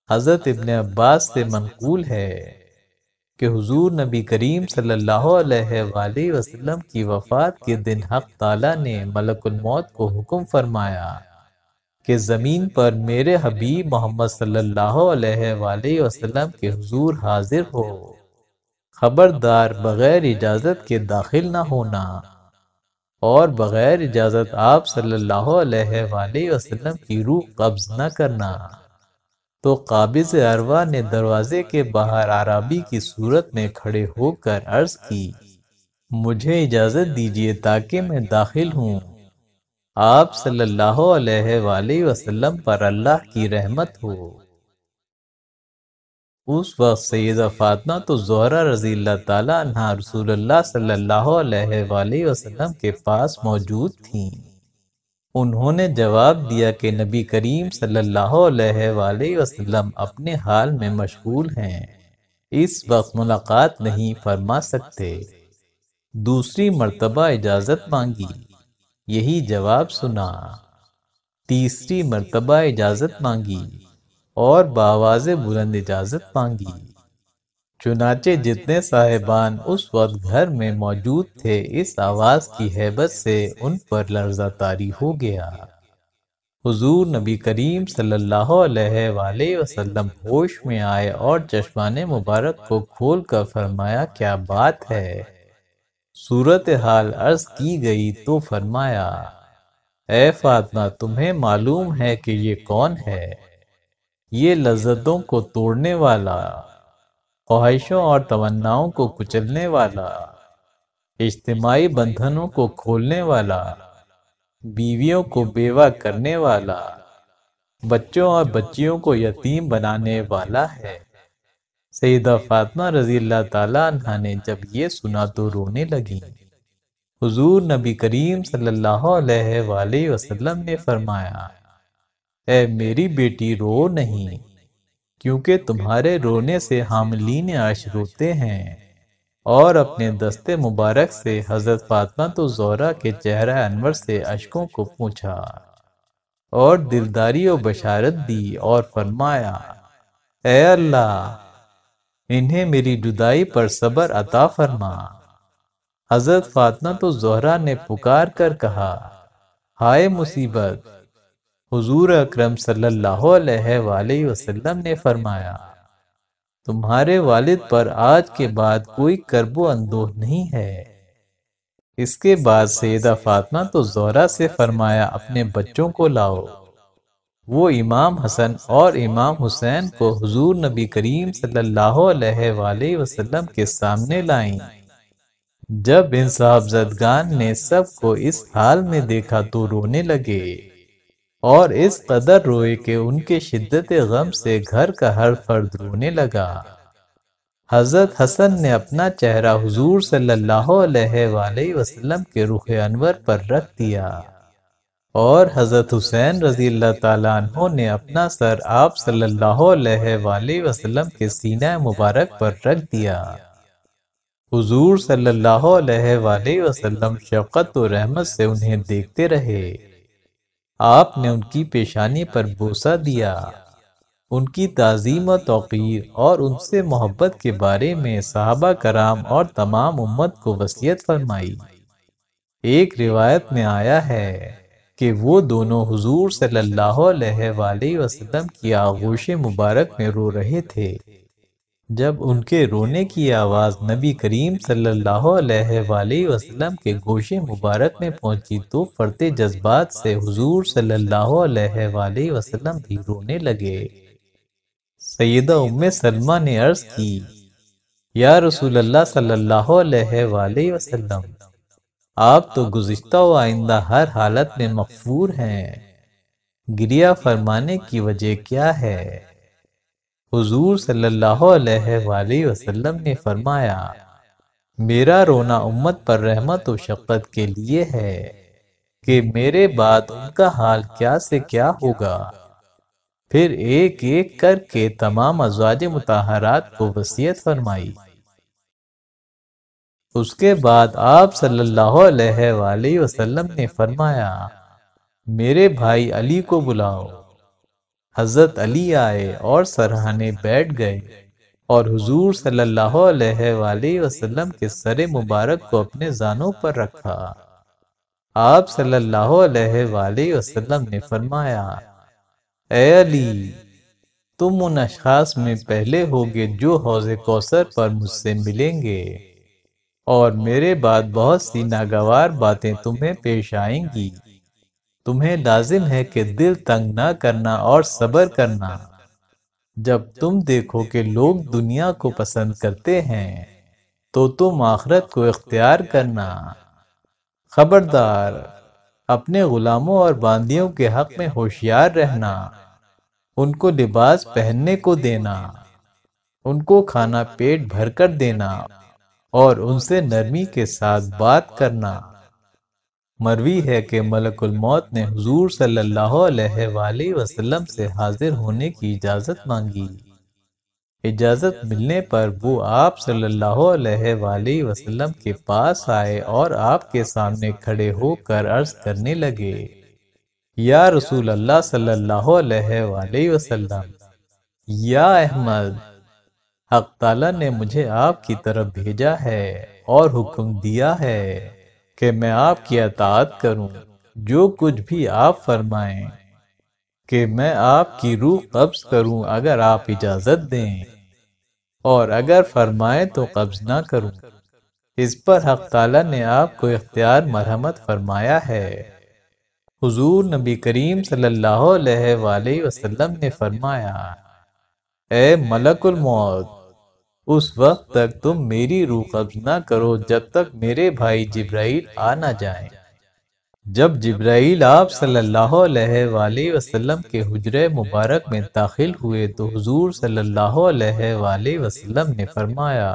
حضرت ابن عباس سے منقول ہے کہ حضور نبی کریم صلی اللہ علیہ وآلہ وسلم کی وفات کے دن حق تعالیٰ نے ملک الموت کو حکم فرمایا کہ زمین پر میرے حبیب محمد صلی اللہ علیہ وآلہ وسلم کے حضور حاضر ہو، خبردار بغیر اجازت کے داخل نہ ہونا، اور بغیر اجازت آپ صلی اللہ علیہ وآلہ وسلم کی روح قبض نہ کرنا۔ تو قابض ارواح نے دروازے کے باہر عرابی کی صورت میں کھڑے ہو کر عرض کی مجھے اجازت دیجیے تاکہ میں داخل ہوں۔ آپ صلی اللہ علیہ وآلہ وسلم پر اللہ کی رحمت ہو۔ اس وقت سیدہ فاطمہ تو زہرا رضی اللہ تعالیٰ عنہا رسول اللہ صلی اللہ علیہ وآلہ وسلم کے پاس موجود تھیں۔ انہوں نے جواب دیا کہ نبی کریم صلی اللہ علیہ وآلہ وسلم اپنے حال میں مشغول ہیں، اس وقت ملاقات نہیں فرما سکتے۔ دوسری مرتبہ اجازت مانگی، یہی جواب سنا۔ تیسری مرتبہ اجازت مانگی اور بآواز بلند اجازت مانگی۔ چنانچہ جتنے صاحبان اس وقت گھر میں موجود تھے اس آواز کی ہیبت سے ان پر لرزہ طاری ہو گیا۔ حضور نبی کریم صلی اللہ علیہ وآلہ وسلم ہوش میں آئے اور چشمان مبارک کو کھول کر فرمایا کیا بات ہے؟ صورتحال عرض کی گئی تو فرمایا اے فاطمہ، تمہیں معلوم ہے کہ یہ کون ہے؟ یہ لذتوں کو توڑنے والا، خواہشوں اور تمناؤں کو کچلنے والا، اجتماعی بندھنوں کو کھولنے والا، بیویوں کو بیوہ کرنے والا، بچوں اور بچیوں کو یتیم بنانے والا ہے۔ سیدہ فاطمہ رضی اللہ تعالیٰ عنہا نے جب یہ سنا تو رونے لگیں۔ حضور نبی کریم صلی اللہ علیہ وآلہ وسلم نے فرمایا اے میری بیٹی رو نہیں، کیونکہ تمہارے رونے سے حاملین عرش روتے ہیں۔ اور اپنے دست مبارک سے حضرت فاطمہ تو زہرا کے چہرہ انور سے اشکوں کو پوچھا اور دلداری و بشارت دی اور فرمایا اے اللہ، انہیں میری جدائی پر صبر عطا فرما۔ حضرت فاطمہ تو زہرا نے پکار کر کہا، ہائے مصیبت! حضور اکرم صلی اللہ علیہ وآلہ وسلم نے فرمایا، تمہارے والد پر آج کے بعد کوئی کرب و اندوہ نہیں ہے۔ اس کے بعد سیدہ فاطمہ تو زہرا سے فرمایا، اپنے بچوں کو لاؤ۔ وہ امام حسن اور امام حسین کو حضور نبی کریم صلی اللہ علیہ وآلہ وسلم کے سامنے لائیں۔ جب ان صاحبزادگان نے سب کو اس حال میں دیکھا تو رونے لگے، اور اس قدر روئے کہ ان کے شدت غم سے گھر کا ہر فرد رونے لگا۔ حضرت حسن نے اپنا چہرہ حضور صلی اللہ علیہ وآلہ وسلم کے رخ انور پر رکھ دیا، اور حضرت حسین رضی اللہ تعالیٰ عنہ نے اپنا سر آپ صلی اللہ علیہ وآلہ وسلم کے سینہ مبارک پر رکھ دیا۔ حضور صلی اللہ علیہ وآلہ وسلم شفقت و رحمت سے انہیں دیکھتے رہے۔ آپ نے ان کی پیشانی پر بوسہ دیا، ان کی تعظیم و توقیر اور ان سے محبت کے بارے میں صحابہ کرام اور تمام امت کو وصیت فرمائی۔ ایک روایت میں آیا ہے کہ وہ دونوں حضور صلی اللہ علیہ وآلہ وسلم کی آغوش مبارک میں رو رہے تھے۔ جب ان کے رونے کی آواز نبی کریم صلی اللہ علیہ وآلہ وسلم کے گوش مبارک میں پہنچی تو فرط جذبات سے حضور صلی اللہ علیہ وآلہ وسلم بھی رونے لگے۔ سیدہ ام سلمہ نے عرض کی، یا رسول اللہ صلی اللہ علیہ وآلہ وسلم، آپ تو گزشتہ و آئندہ ہر حالت میں مغفور ہیں، گریہ فرمانے کی وجہ کیا ہے؟ حضور صلی اللہ علیہ وآلہ وسلم نے فرمایا، میرا رونا امت پر رحمت و شفقت کے لیے ہے کہ میرے بعد ان کا حال کیا سے کیا ہوگا۔ پھر ایک ایک کر کے تمام ازواج مطہرات کو وصیت فرمائی۔ اس کے بعد آپ صلی اللہ علیہ وآلہ وسلم نے فرمایا، میرے بھائی علی کو بلاؤ۔ حضرت علی آئے اور سرہانے بیٹھ گئے، اور حضور صلی اللہ علیہ وآلہ وسلم کے سر مبارک کو اپنے زانوں پر رکھا۔ آپ صلی اللہ علیہ وآلہ وسلم نے فرمایا، اے علی، تم ان اشخاص میں پہلے ہوگے جو حوض کوثر پر مجھ سے ملیں گے، اور میرے بعد بہت سی ناگوار باتیں تمہیں پیش آئیں گی۔ تمہیں لازم ہے کہ دل تنگ نہ کرنا اور صبر کرنا۔ جب تم دیکھو کہ لوگ دنیا کو پسند کرتے ہیں تو تم آخرت کو اختیار کرنا۔ خبردار، اپنے غلاموں اور باندیوں کے حق میں ہوشیار رہنا، ان کو لباس پہننے کو دینا، ان کو کھانا پیٹ بھر کر دینا، اور ان سے نرمی کے ساتھ بات کرنا۔ مروی ہے کہ ملک الموت نے حضور صلی اللہ علیہ وآلہ وسلم سے حاضر ہونے کی اجازت مانگی۔ اجازت ملنے پر وہ آپ صلی اللہ علیہ وآلہ وسلم کے پاس آئے اور آپ کے سامنے کھڑے ہو کر عرض کرنے لگے، یا رسول اللہ صلی اللہ علیہ وآلہ وسلم، یا احمد، حق تعالیٰ نے مجھے آپ کی طرف بھیجا ہے اور حکم دیا ہے کہ میں آپ کی اطاعت کروں، جو کچھ بھی آپ فرمائیں، کہ میں آپ کی روح قبض کروں اگر آپ اجازت دیں، اور اگر فرمائیں تو قبض نہ کروں۔ اس پر حق تعالیٰ نے آپ کو اختیار مرحمت فرمایا ہے۔ حضور نبی کریم صلی اللہ علیہ وآلہ وسلم نے فرمایا، اے ملک الموت، اس وقت تک تم میری روح قبض نہ کرو جب تک میرے بھائی جبرائیل آ نہ جائیں۔ جب جبرائیل آپ صلی اللہ علیہ وآلہ وسلم کے حجرہ مبارک میں داخل ہوئے تو حضور صلی اللہ علیہ وآلہ وسلم نے فرمایا،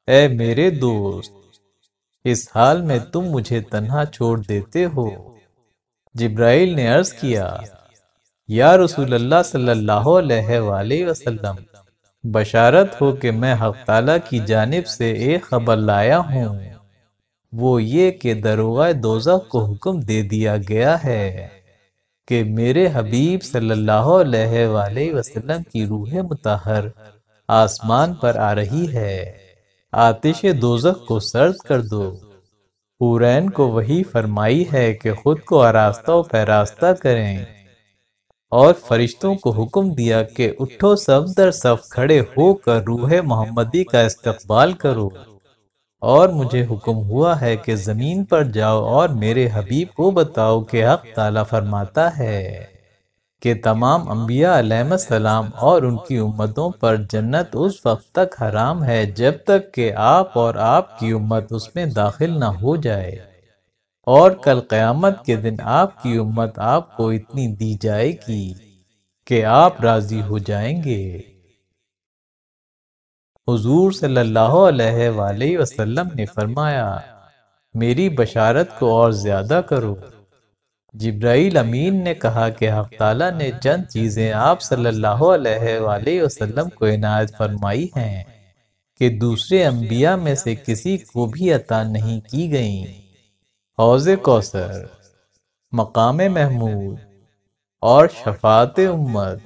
اے میرے دوست، اس حال میں تم مجھے تنہا چھوڑ دیتے ہو؟ جبرائیل نے عرض کیا، یا رسول اللہ صلی اللہ علیہ وآلہ وسلم، بشارت ہو کہ میں حق تعالیٰ کی جانب سے ایک خبر لایا ہوں، وہ یہ کہ دروغہ دوزخ کو حکم دے دیا گیا ہے کہ میرے حبیب صلی اللہ علیہ وآلہ وسلم کی روح مطہر آسمان پر آ رہی ہے۔ آتش دوزخ کو سرد کر دو۔ حورین کو وحی فرمائی ہے کہ خود کو آراستہ و پیراستہ کریں، اور فرشتوں کو حکم دیا کہ اٹھو صف در صف کھڑے ہو کر روح محمدی کا استقبال کرو، اور مجھے حکم ہوا ہے کہ زمین پر جاؤ اور میرے حبیب کو بتاؤ کہ حق تعالیٰ فرماتا ہے کہ تمام انبیاء علیہ السلام اور ان کی امتوں پر جنت اس وقت تک حرام ہے جب تک کہ آپ اور آپ کی امت اس میں داخل نہ ہو جائے، اور کل قیامت کے دن آپ کی امت آپ کو اتنی دی جائے گی کہ آپ راضی ہو جائیں گے۔ حضور صلی اللہ علیہ وآلہ وسلم نے فرمایا، میری بشارت کو اور زیادہ کرو۔ جبرائیل امین نے کہا کہ حق تعالیٰ نے چند چیزیں آپ صلی اللہ علیہ وآلہ وسلم کو عنایت فرمائی ہیں کہ دوسرے انبیاء میں سے کسی کو بھی عطا نہیں کی گئیں: حوض کوثر، مقام محمود، اور شفاعت امت۔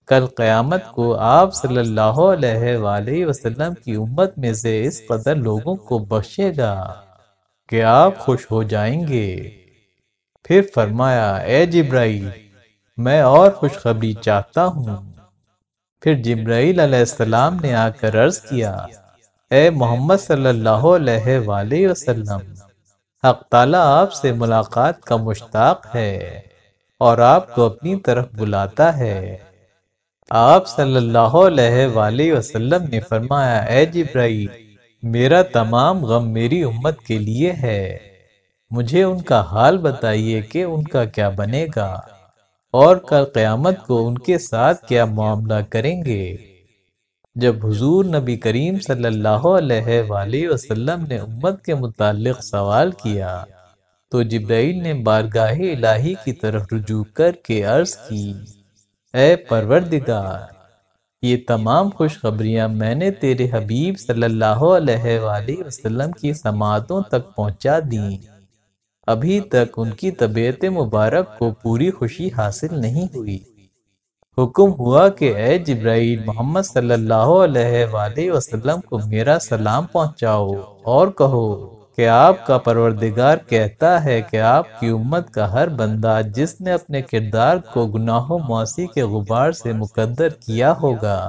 کل قیامت کو آپ صلی اللہ علیہ وآلہ وسلم کی امت میں سے اس قدر لوگوں کو بخشے گا کہ آپ خوش ہو جائیں گے۔ پھر فرمایا، اے جبرائیل، میں اور خوشخبری چاہتا ہوں۔ پھر جبرائیل علیہ السلام نے آ کر عرض کیا، اے محمد صلی اللہ علیہ وآلہ وسلم، حق تعالیٰ آپ سے ملاقات کا مشتاق ہے اور آپ کو اپنی طرف بلاتا ہے۔ آپ صلی اللہ علیہ وآلہ وسلم نے فرمایا، اے جبرائیل، میرا تمام غم میری امت کے لیے ہے، مجھے ان کا حال بتائیے کہ ان کا کیا بنے گا اور کل قیامت کو ان کے ساتھ کیا معاملہ کریں گے۔ جب حضور نبی کریم صلی اللہ علیہ وآلہ وسلم نے امت کے متعلق سوال کیا تو جبرائیل نے بارگاہ الہی کی طرف رجوع کر کے عرض کی، اے پروردگار، یہ تمام خوشخبریاں میں نے تیرے حبیب صلی اللہ علیہ وآلہ وسلم کی سماعتوں تک پہنچا دیں، ابھی تک ان کی طبیعت مبارک کو پوری خوشی حاصل نہیں ہوئی۔ حکم ہوا کہ اے جبرائیل، محمد صلی اللہ علیہ وآلہ وسلم کو میرا سلام پہنچاؤ اور کہو کہ آپ کا پروردگار کہتا ہے کہ آپ کی امت کا ہر بندہ جس نے اپنے کردار کو گناہ و معاصی کے غبار سے مقدر کیا ہوگا،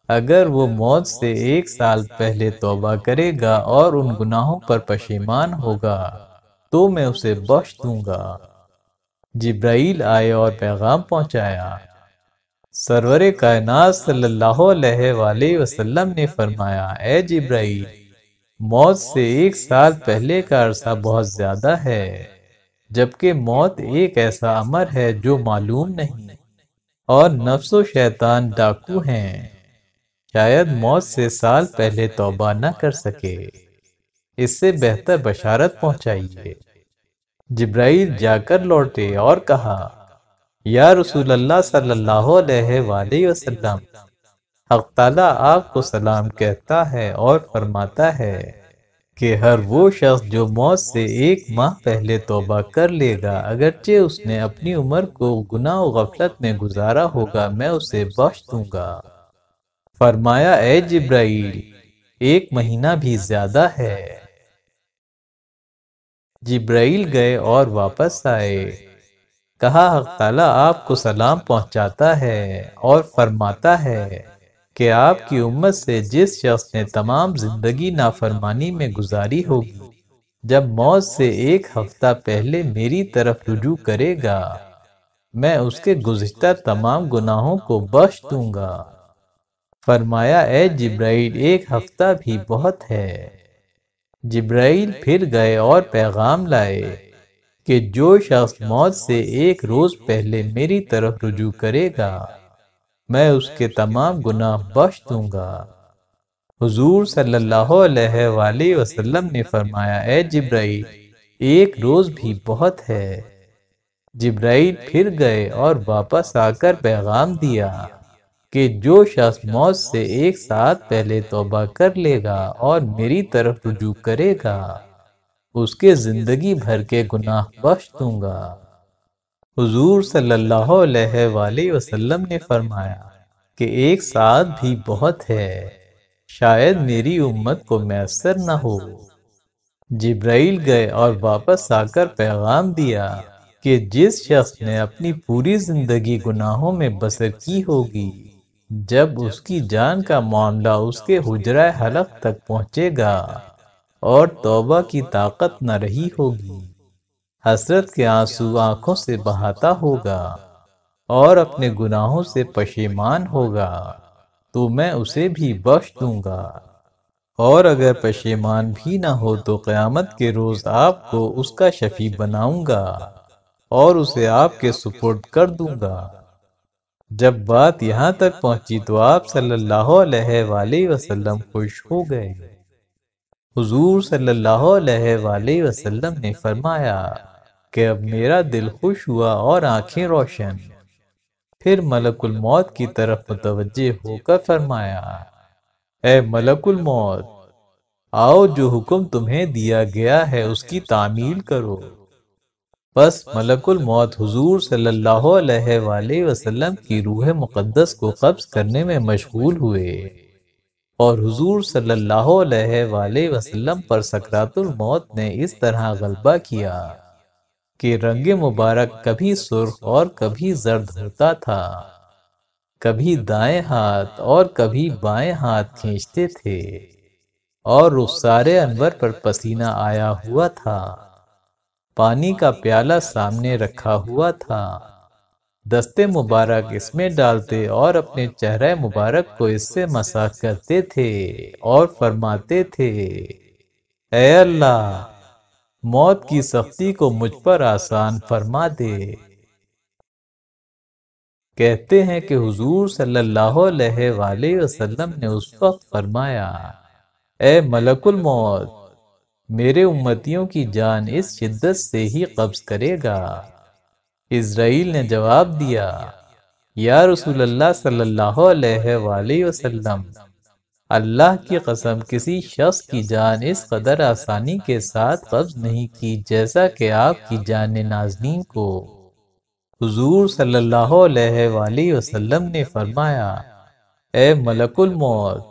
اگر وہ موت سے 1 سال پہلے توبہ کرے گا اور ان گناہوں پر پشیمان ہوگا تو میں اسے بخش دوں گا۔ جبرائیل آئے اور پیغام پہنچایا۔ سرور کائنات صلی اللہ علیہ وآلہ وسلم نے فرمایا، اے جبرائیل، موت سے 1 سال پہلے کا عرصہ بہت زیادہ ہے، جبکہ موت ایک ایسا امر ہے جو معلوم نہیں، اور نفس و شیطان ڈاکو ہیں، شاید موت سے سال پہلے توبہ نہ کر سکے، اس سے بہتر بشارت پہنچائیے۔ جبرائیل جا کر لوٹے اور کہا، یا رسول اللہ صلی اللہ علیہ وآلہ وسلم، حق تعالیٰ آپ کو سلام کہتا ہے اور فرماتا ہے کہ ہر وہ شخص جو موت سے 1 ماہ پہلے توبہ کر لے گا، اگرچہ اس نے اپنی عمر کو گناہ و غفلت میں گزارا ہوگا، میں اسے بخش دوں گا۔ فرمایا، اے جبرائیل، 1 مہینہ بھی زیادہ ہے۔ جبرائیل گئے اور واپس آئے، کہا، حق تعالیٰ آپ کو سلام پہنچاتا ہے اور فرماتا ہے کہ آپ کی امت سے جس شخص نے تمام زندگی نافرمانی میں گزاری ہوگی، جب موت سے 1 ہفتہ پہلے میری طرف رجوع کرے گا، میں اس کے گزشتہ تمام گناہوں کو بخش دوں گا۔ فرمایا، اے جبرائیل، 1 ہفتہ بھی بہت ہے۔ جبرائیل پھر گئے اور پیغام لائے کہ جو شخص موت سے 1 روز پہلے میری طرف رجوع کرے گا، میں اس کے تمام گناہ بخش دوں گا۔ حضور صلی اللہ علیہ وآلہ وسلم نے فرمایا، اے جبرائیل، 1 روز بھی بہت ہے۔ جبرائیل پھر گئے اور واپس آ کر پیغام دیا کہ جو شخص موت سے 1 ساعت پہلے توبہ کر لے گا اور میری طرف رجوع کرے گا، اس کے زندگی بھر کے گناہ بخش دوں گا۔ حضور صلی اللہ علیہ وآلہ وسلم نے فرمایا کہ 1 ساعت بھی بہت ہے، شاید میری امت کو میسر نہ ہو۔ جبرائیل گئے اور واپس آ کر پیغام دیا کہ جس شخص نے اپنی پوری زندگی گناہوں میں بسر کی ہوگی، جب اس کی جان کا معاملہ اس کے حجرہ حلق تک پہنچے گا اور توبہ کی طاقت نہ رہی ہوگی، حسرت کے آنسو آنکھوں سے بہاتا ہوگا اور اپنے گناہوں سے پشیمان ہوگا، تو میں اسے بھی بخش دوں گا، اور اگر پشیمان بھی نہ ہو تو قیامت کے روز آپ کو اس کا شفیع بناؤں گا اور اسے آپ کے سپرد کر دوں گا۔ جب بات یہاں تک پہنچی تو آپ صلی اللہ علیہ وآلہ وسلم خوش ہو گئے۔ حضور صلی اللہ علیہ وآلہ وسلم نے فرمایا کہ اب میرا دل خوش ہوا اور آنکھیں روشن۔ پھر ملک الموت کی طرف متوجہ ہو کر فرمایا، اے ملک الموت، آؤ جو حکم تمہیں دیا گیا ہے اس کی تعمیل کرو۔ بس ملک الموت حضور صلی اللہ علیہ وآلہ وسلم کی روح مقدس کو قبض کرنے میں مشغول ہوئے، اور حضور صلی اللہ علیہ وآلہ وسلم پر سکرات الموت نے اس طرح غلبہ کیا کہ رنگ مبارک کبھی سرخ اور کبھی زرد ہوتا تھا، کبھی دائیں ہاتھ اور کبھی بائیں ہاتھ کھینچتے تھے، اور رخسار انور پر پسینہ آیا ہوا تھا۔ پانی کا پیالہ سامنے رکھا ہوا تھا، دست مبارک اس میں ڈالتے اور اپنے چہرہ مبارک کو اس سے مسح کرتے تھے اور فرماتے تھے، اے اللہ، موت کی سختی کو مجھ پر آسان فرما دے۔ کہتے ہیں کہ حضور صلی اللہ علیہ وآلہ وسلم نے اس وقت فرمایا، اے ملک الموت، میرے امتیوں کی جان اس شدت سے ہی قبض کرے گا۔ اسرائیل نے جواب دیا، یا رسول اللہ صلی اللہ علیہ وآلہ وسلم، اللہ کی قسم کسی شخص کی جان اس قدر آسانی کے ساتھ قبض نہیں کی جیسا کہ آپ کی جان نازنین کو۔ حضور صلی اللہ علیہ وآلہ وسلم نے فرمایا، اے ملک الموت،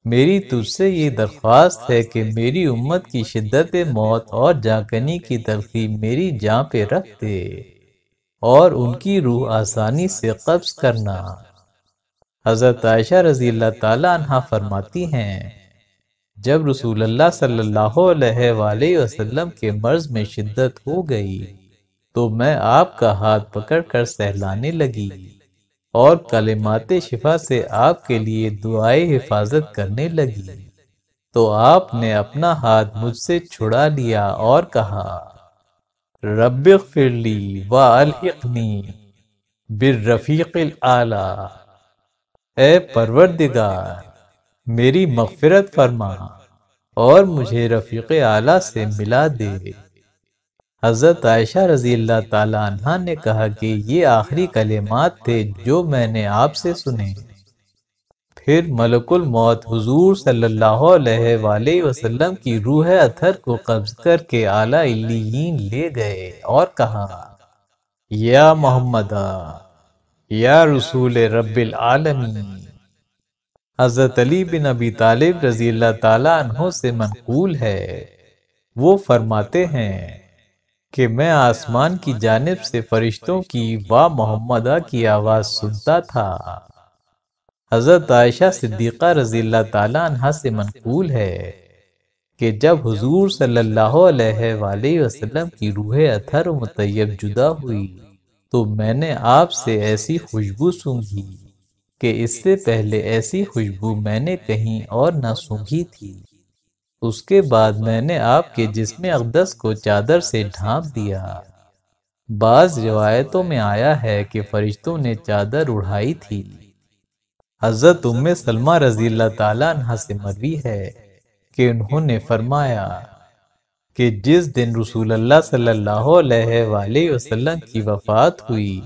میری تجھ سے یہ درخواست ہے کہ میری امت کی شدت موت اور جاں کنی کی تلخی میری جاں پہ رکھ دے اور ان کی روح آسانی سے قبض کرنا۔ حضرت عائشہ رضی اللہ تعالیٰ عنہ فرماتی ہیں، جب رسول اللہ صلی اللہ علیہ وآلہ وسلم کے مرض میں شدت ہو گئی تو میں آپ کا ہاتھ پکڑ کر سہلانے لگی اور کلمات شفا سے آپ کے لیے دعائے حفاظت کرنے لگی، تو آپ نے اپنا ہاتھ مجھ سے چھڑا لیا اور کہا، رب اغفر لی والحقنی بالرفیق الاعلی، اے پروردگار، میری مغفرت فرما اور مجھے رفیق اعلیٰ سے ملا دے۔ حضرت عائشہ رضی اللہ تعالیٰ عنہ نے کہا کہ یہ آخری کلمات تھے جو میں نے آپ سے سنے۔ پھر ملک الموت حضور صلی اللہ علیہ وآلہ وسلم کی روح اطہر کو قبض کر کے اعلیٰ علیین لے گئے اور کہا، یا محمد، یا رسول رب العالمین۔ حضرت علی بن ابی طالب رضی اللہ تعالیٰ عنہ سے منقول ہے، وہ فرماتے ہیں کہ میں آسمان کی جانب سے فرشتوں کی وا محمدہ کی آواز سنتا تھا۔ حضرت عائشہ صدیقہ رضی اللہ تعالیٰ عنہ سے منقول ہے کہ جب حضور صلی اللہ علیہ وآلہ وسلم کی روح اطہر و مطیب جدا ہوئی تو میں نے آپ سے ایسی خوشبو سونگھی کہ اس سے پہلے ایسی خوشبو میں نے کہیں اور نہ سونگھی تھی۔ اس کے بعد میں نے آپ کے جسم اقدس کو چادر سے ڈھانپ دیا۔ بعض روایتوں میں آیا ہے کہ فرشتوں نے چادر اڑائی تھی۔ حضرت ام سلمہ رضی اللہ تعالیٰ عنہ سے مروی ہے کہ انہوں نے فرمایا کہ جس دن رسول اللہ صلی اللہ علیہ وآلہ وسلم کی وفات ہوئی،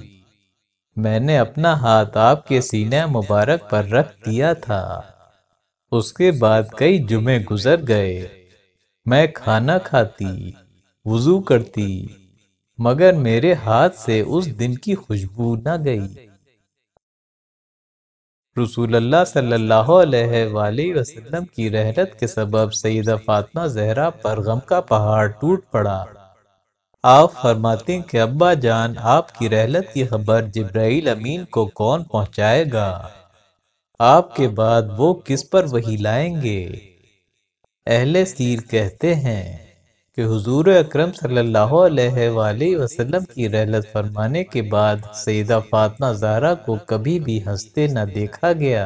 میں نے اپنا ہاتھ آپ کے سینہ مبارک پر رکھ دیا تھا۔ اس کے بعد کئی جمعے گزر گئے، میں کھانا کھاتی، وضو کرتی، مگر میرے ہاتھ سے اس دن کی خوشبو نہ گئی۔ رسول اللہ صلی اللہ علیہ وآلہ وسلم کی رحلت کے سبب سیدہ فاطمہ زہرا پر غم کا پہاڑ ٹوٹ پڑا۔ آپ فرماتے ہیں کہ ابا جان، آپ کی رحلت کی خبر جبرائیل امین کو کون پہنچائے گا؟ آپ کے بعد وہ کس پر وحی لائیں گے؟ اہل سیر کہتے ہیں کہ حضور اکرم صلی اللہ علیہ وآلہ وسلم کی رحلت فرمانے کے بعد سیدہ فاطمہ زہرا کو کبھی بھی ہنستے نہ دیکھا گیا۔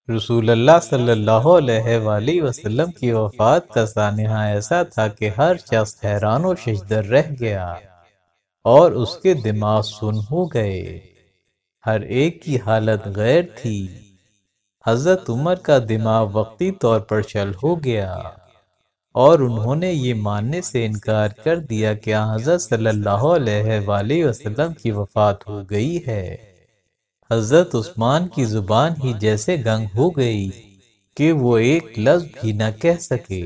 رسول اللہ صلی اللہ علیہ وآلہ وسلم کی وفات کا سانحہ ایسا تھا کہ ہر شخص حیران و ششدر رہ گیا اور اس کے دماغ سن ہو گئے۔ ہر ایک کی حالت غیر تھی۔ حضرت عمر کا دماغ وقتی طور پر شل ہو گیا اور انہوں نے یہ ماننے سے انکار کر دیا کہ حضرت صلی اللہ علیہ وآلہ وسلم کی وفات ہو گئی ہے۔ حضرت عثمان کی زبان ہی جیسے گنگ ہو گئی کہ وہ ایک لفظ بھی نہ کہہ سکے۔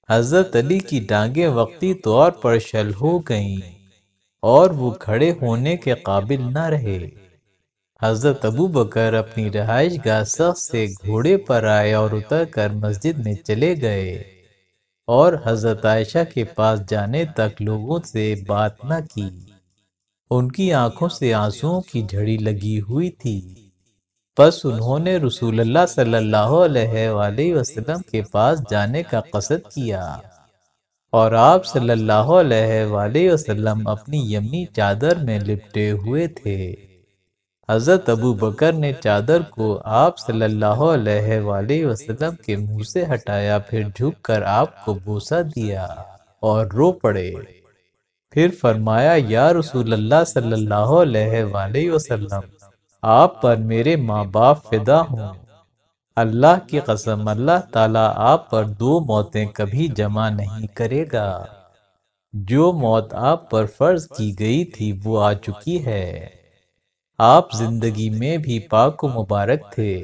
حضرت علی کی ٹانگیں وقتی طور پر شل ہو گئیں اور وہ کھڑے ہونے کے قابل نہ رہے۔ حضرت ابو بکر اپنی رہائش گاہ سخت سے گھوڑے پر آئے اور اتر کر مسجد میں چلے گئے اور حضرت عائشہ کے پاس جانے تک لوگوں سے بات نہ کی۔ ان کی آنکھوں سے آنسوؤں کی جھڑی لگی ہوئی تھی۔ پس انہوں نے رسول اللہ صلی اللہ علیہ وآلہ وسلم کے پاس جانے کا قصد کیا اور آپ صلی اللہ علیہ وآلہ وسلم اپنی یمنی چادر میں لپٹے ہوئے تھے۔ حضرت ابو بکر نے چادر کو آپ صلی اللہ علیہ وآلہ وسلم کے منہ سے ہٹایا، پھر جھک کر آپ کو بوسہ دیا اور رو پڑے۔ پھر فرمایا، یا رسول اللہ صلی اللہ علیہ وآلہ وسلم، آپ پر میرے ماں باپ فدا ہوں۔ اللہ کی قسم، اللہ تعالیٰ آپ پر دو موتیں کبھی جمع نہیں کرے گا۔ جو موت آپ پر فرض کی گئی تھی وہ آ چکی ہے۔ آپ زندگی میں بھی پاک و مبارک تھے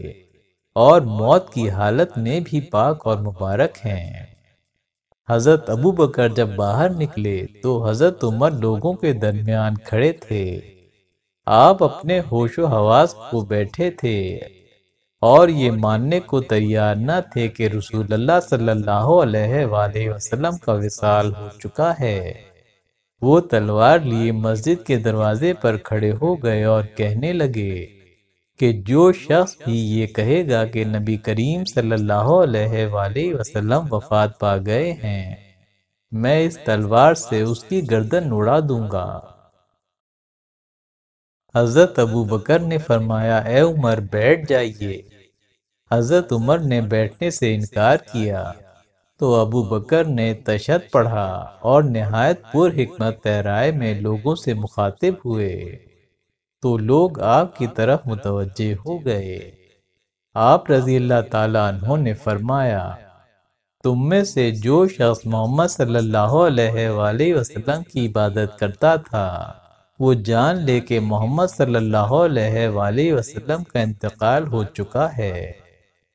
اور موت کی حالت میں بھی پاک اور مبارک ہیں۔ حضرت ابو بکر جب باہر نکلے تو حضرت عمر لوگوں کے درمیان کھڑے تھے۔ آپ اپنے ہوش و حواس کو بیٹھے تھے اور یہ ماننے کو تیار نہ تھے کہ رسول اللہ صلی اللہ علیہ وآلہ وسلم کا وصال ہو چکا ہے۔ وہ تلوار لیے مسجد کے دروازے پر کھڑے ہو گئے اور کہنے لگے کہ جو شخص بھی یہ کہے گا کہ نبی کریم صلی اللہ علیہ وآلہ وسلم وفات پا گئے ہیں، میں اس تلوار سے اس کی گردن اڑا دوں گا۔ حضرت ابو بکر نے فرمایا، اے عمر بیٹھ جائیے۔ حضرت عمر نے بیٹھنے سے انکار کیا تو ابو بکر نے تشہد پڑھا اور نہایت پر حکمت پیرائے میں لوگوں سے مخاطب ہوئے تو لوگ آپ کی طرف متوجہ ہو گئے۔ آپ رضی اللہ تعالیٰ عنہ نے فرمایا، تم میں سے جو شخص محمد صلی اللہ علیہ وآلہ وسلم کی عبادت کرتا تھا وہ جان لے کہ محمد صلی اللہ علیہ وآلہ وسلم کا انتقال ہو چکا ہے،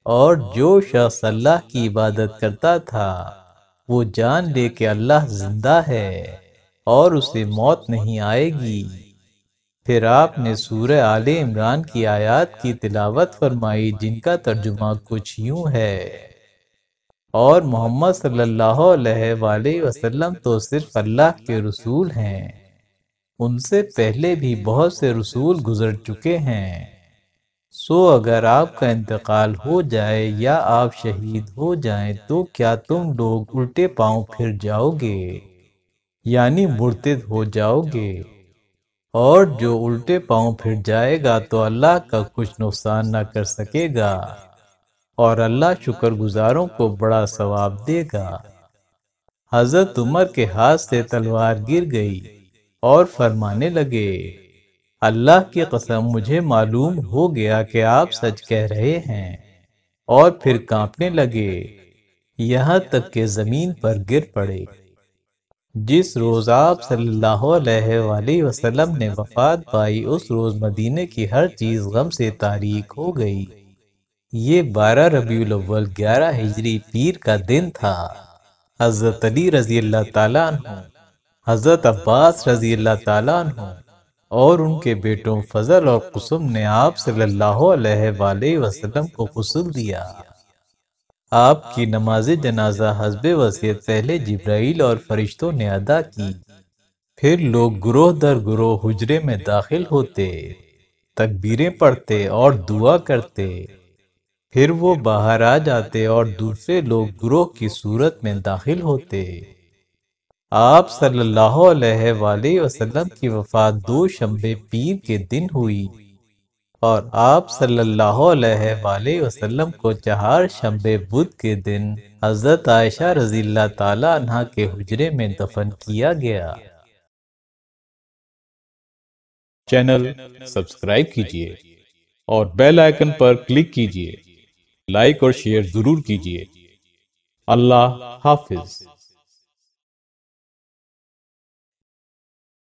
اور جو شخص اللہ کی عبادت کرتا تھا وہ جان لے کہ اللہ زندہ ہے اور اسے موت نہیں آئے گی۔ پھر آپ نے سورہ آل عمران کی آیات کی تلاوت فرمائی جن کا ترجمہ کچھ یوں ہے، اور محمد صلی اللہ علیہ وآلہ وسلم تو صرف اللہ کے رسول ہیں، ان سے پہلے بھی بہت سے رسول گزر چکے ہیں، سو اگر آپ کا انتقال ہو جائے یا آپ شہید ہو جائیں تو کیا تم لوگ الٹے پاؤں پھر جاؤ گے، یعنی مرتد ہو جاؤ گے؟ اور جو الٹے پاؤں پھر جائے گا تو اللہ کا کچھ نقصان نہ کر سکے گا اور اللہ شکر گزاروں کو بڑا ثواب دے گا۔ حضرت عمر کے ہاتھ سے تلوار گر گئی اور فرمانے لگے، اللہ کی قسم مجھے معلوم ہو گیا کہ آپ سچ کہہ رہے ہیں، اور پھر کانپنے لگے یہاں تک کہ زمین پر گر پڑے۔ جس روز آپ صلی اللہ علیہ وآلہ وسلم نے وفات پائی اس روز مدینے کی ہر چیز غم سے تاریک ہو گئی۔ یہ 12 ربیع الاول 11 ہجری پیر کا دن تھا۔ حضرت علی رضی اللہ تعالیٰ عنہ، حضرت عباس رضی اللہ تعالیٰ عنہ اور ان کے بیٹوں فضل اور قسم نے آپ صلی اللہ علیہ وآلہ وسلم کو غسل دیا۔ آپ کی نماز جنازہ حسب وصیت پہلے جبرائیل اور فرشتوں نے ادا کی، پھر لوگ گروہ در گروہ حجرے میں داخل ہوتے، تکبیریں پڑھتے اور دعا کرتے، پھر وہ باہر آ جاتے اور دوسرے لوگ گروہ کی صورت میں داخل ہوتے۔ آپ صلی اللہ علیہ وآلہ وسلم کی وفات دوشنبے پیر کے دن ہوئی، اور آپ صلی اللہ علیہ وآلہ وسلم کو چہارشنبے بدھ کے دن حضرت عائشہ رضی اللہ تعالی عنہا کے حجرے میں دفن کیا گیا۔ چینل سبسکرائب کیجئے اور بیل آئیکن پر کلک کیجئے، لائک اور شیئر ضرور کیجئے۔ اللہ حافظ۔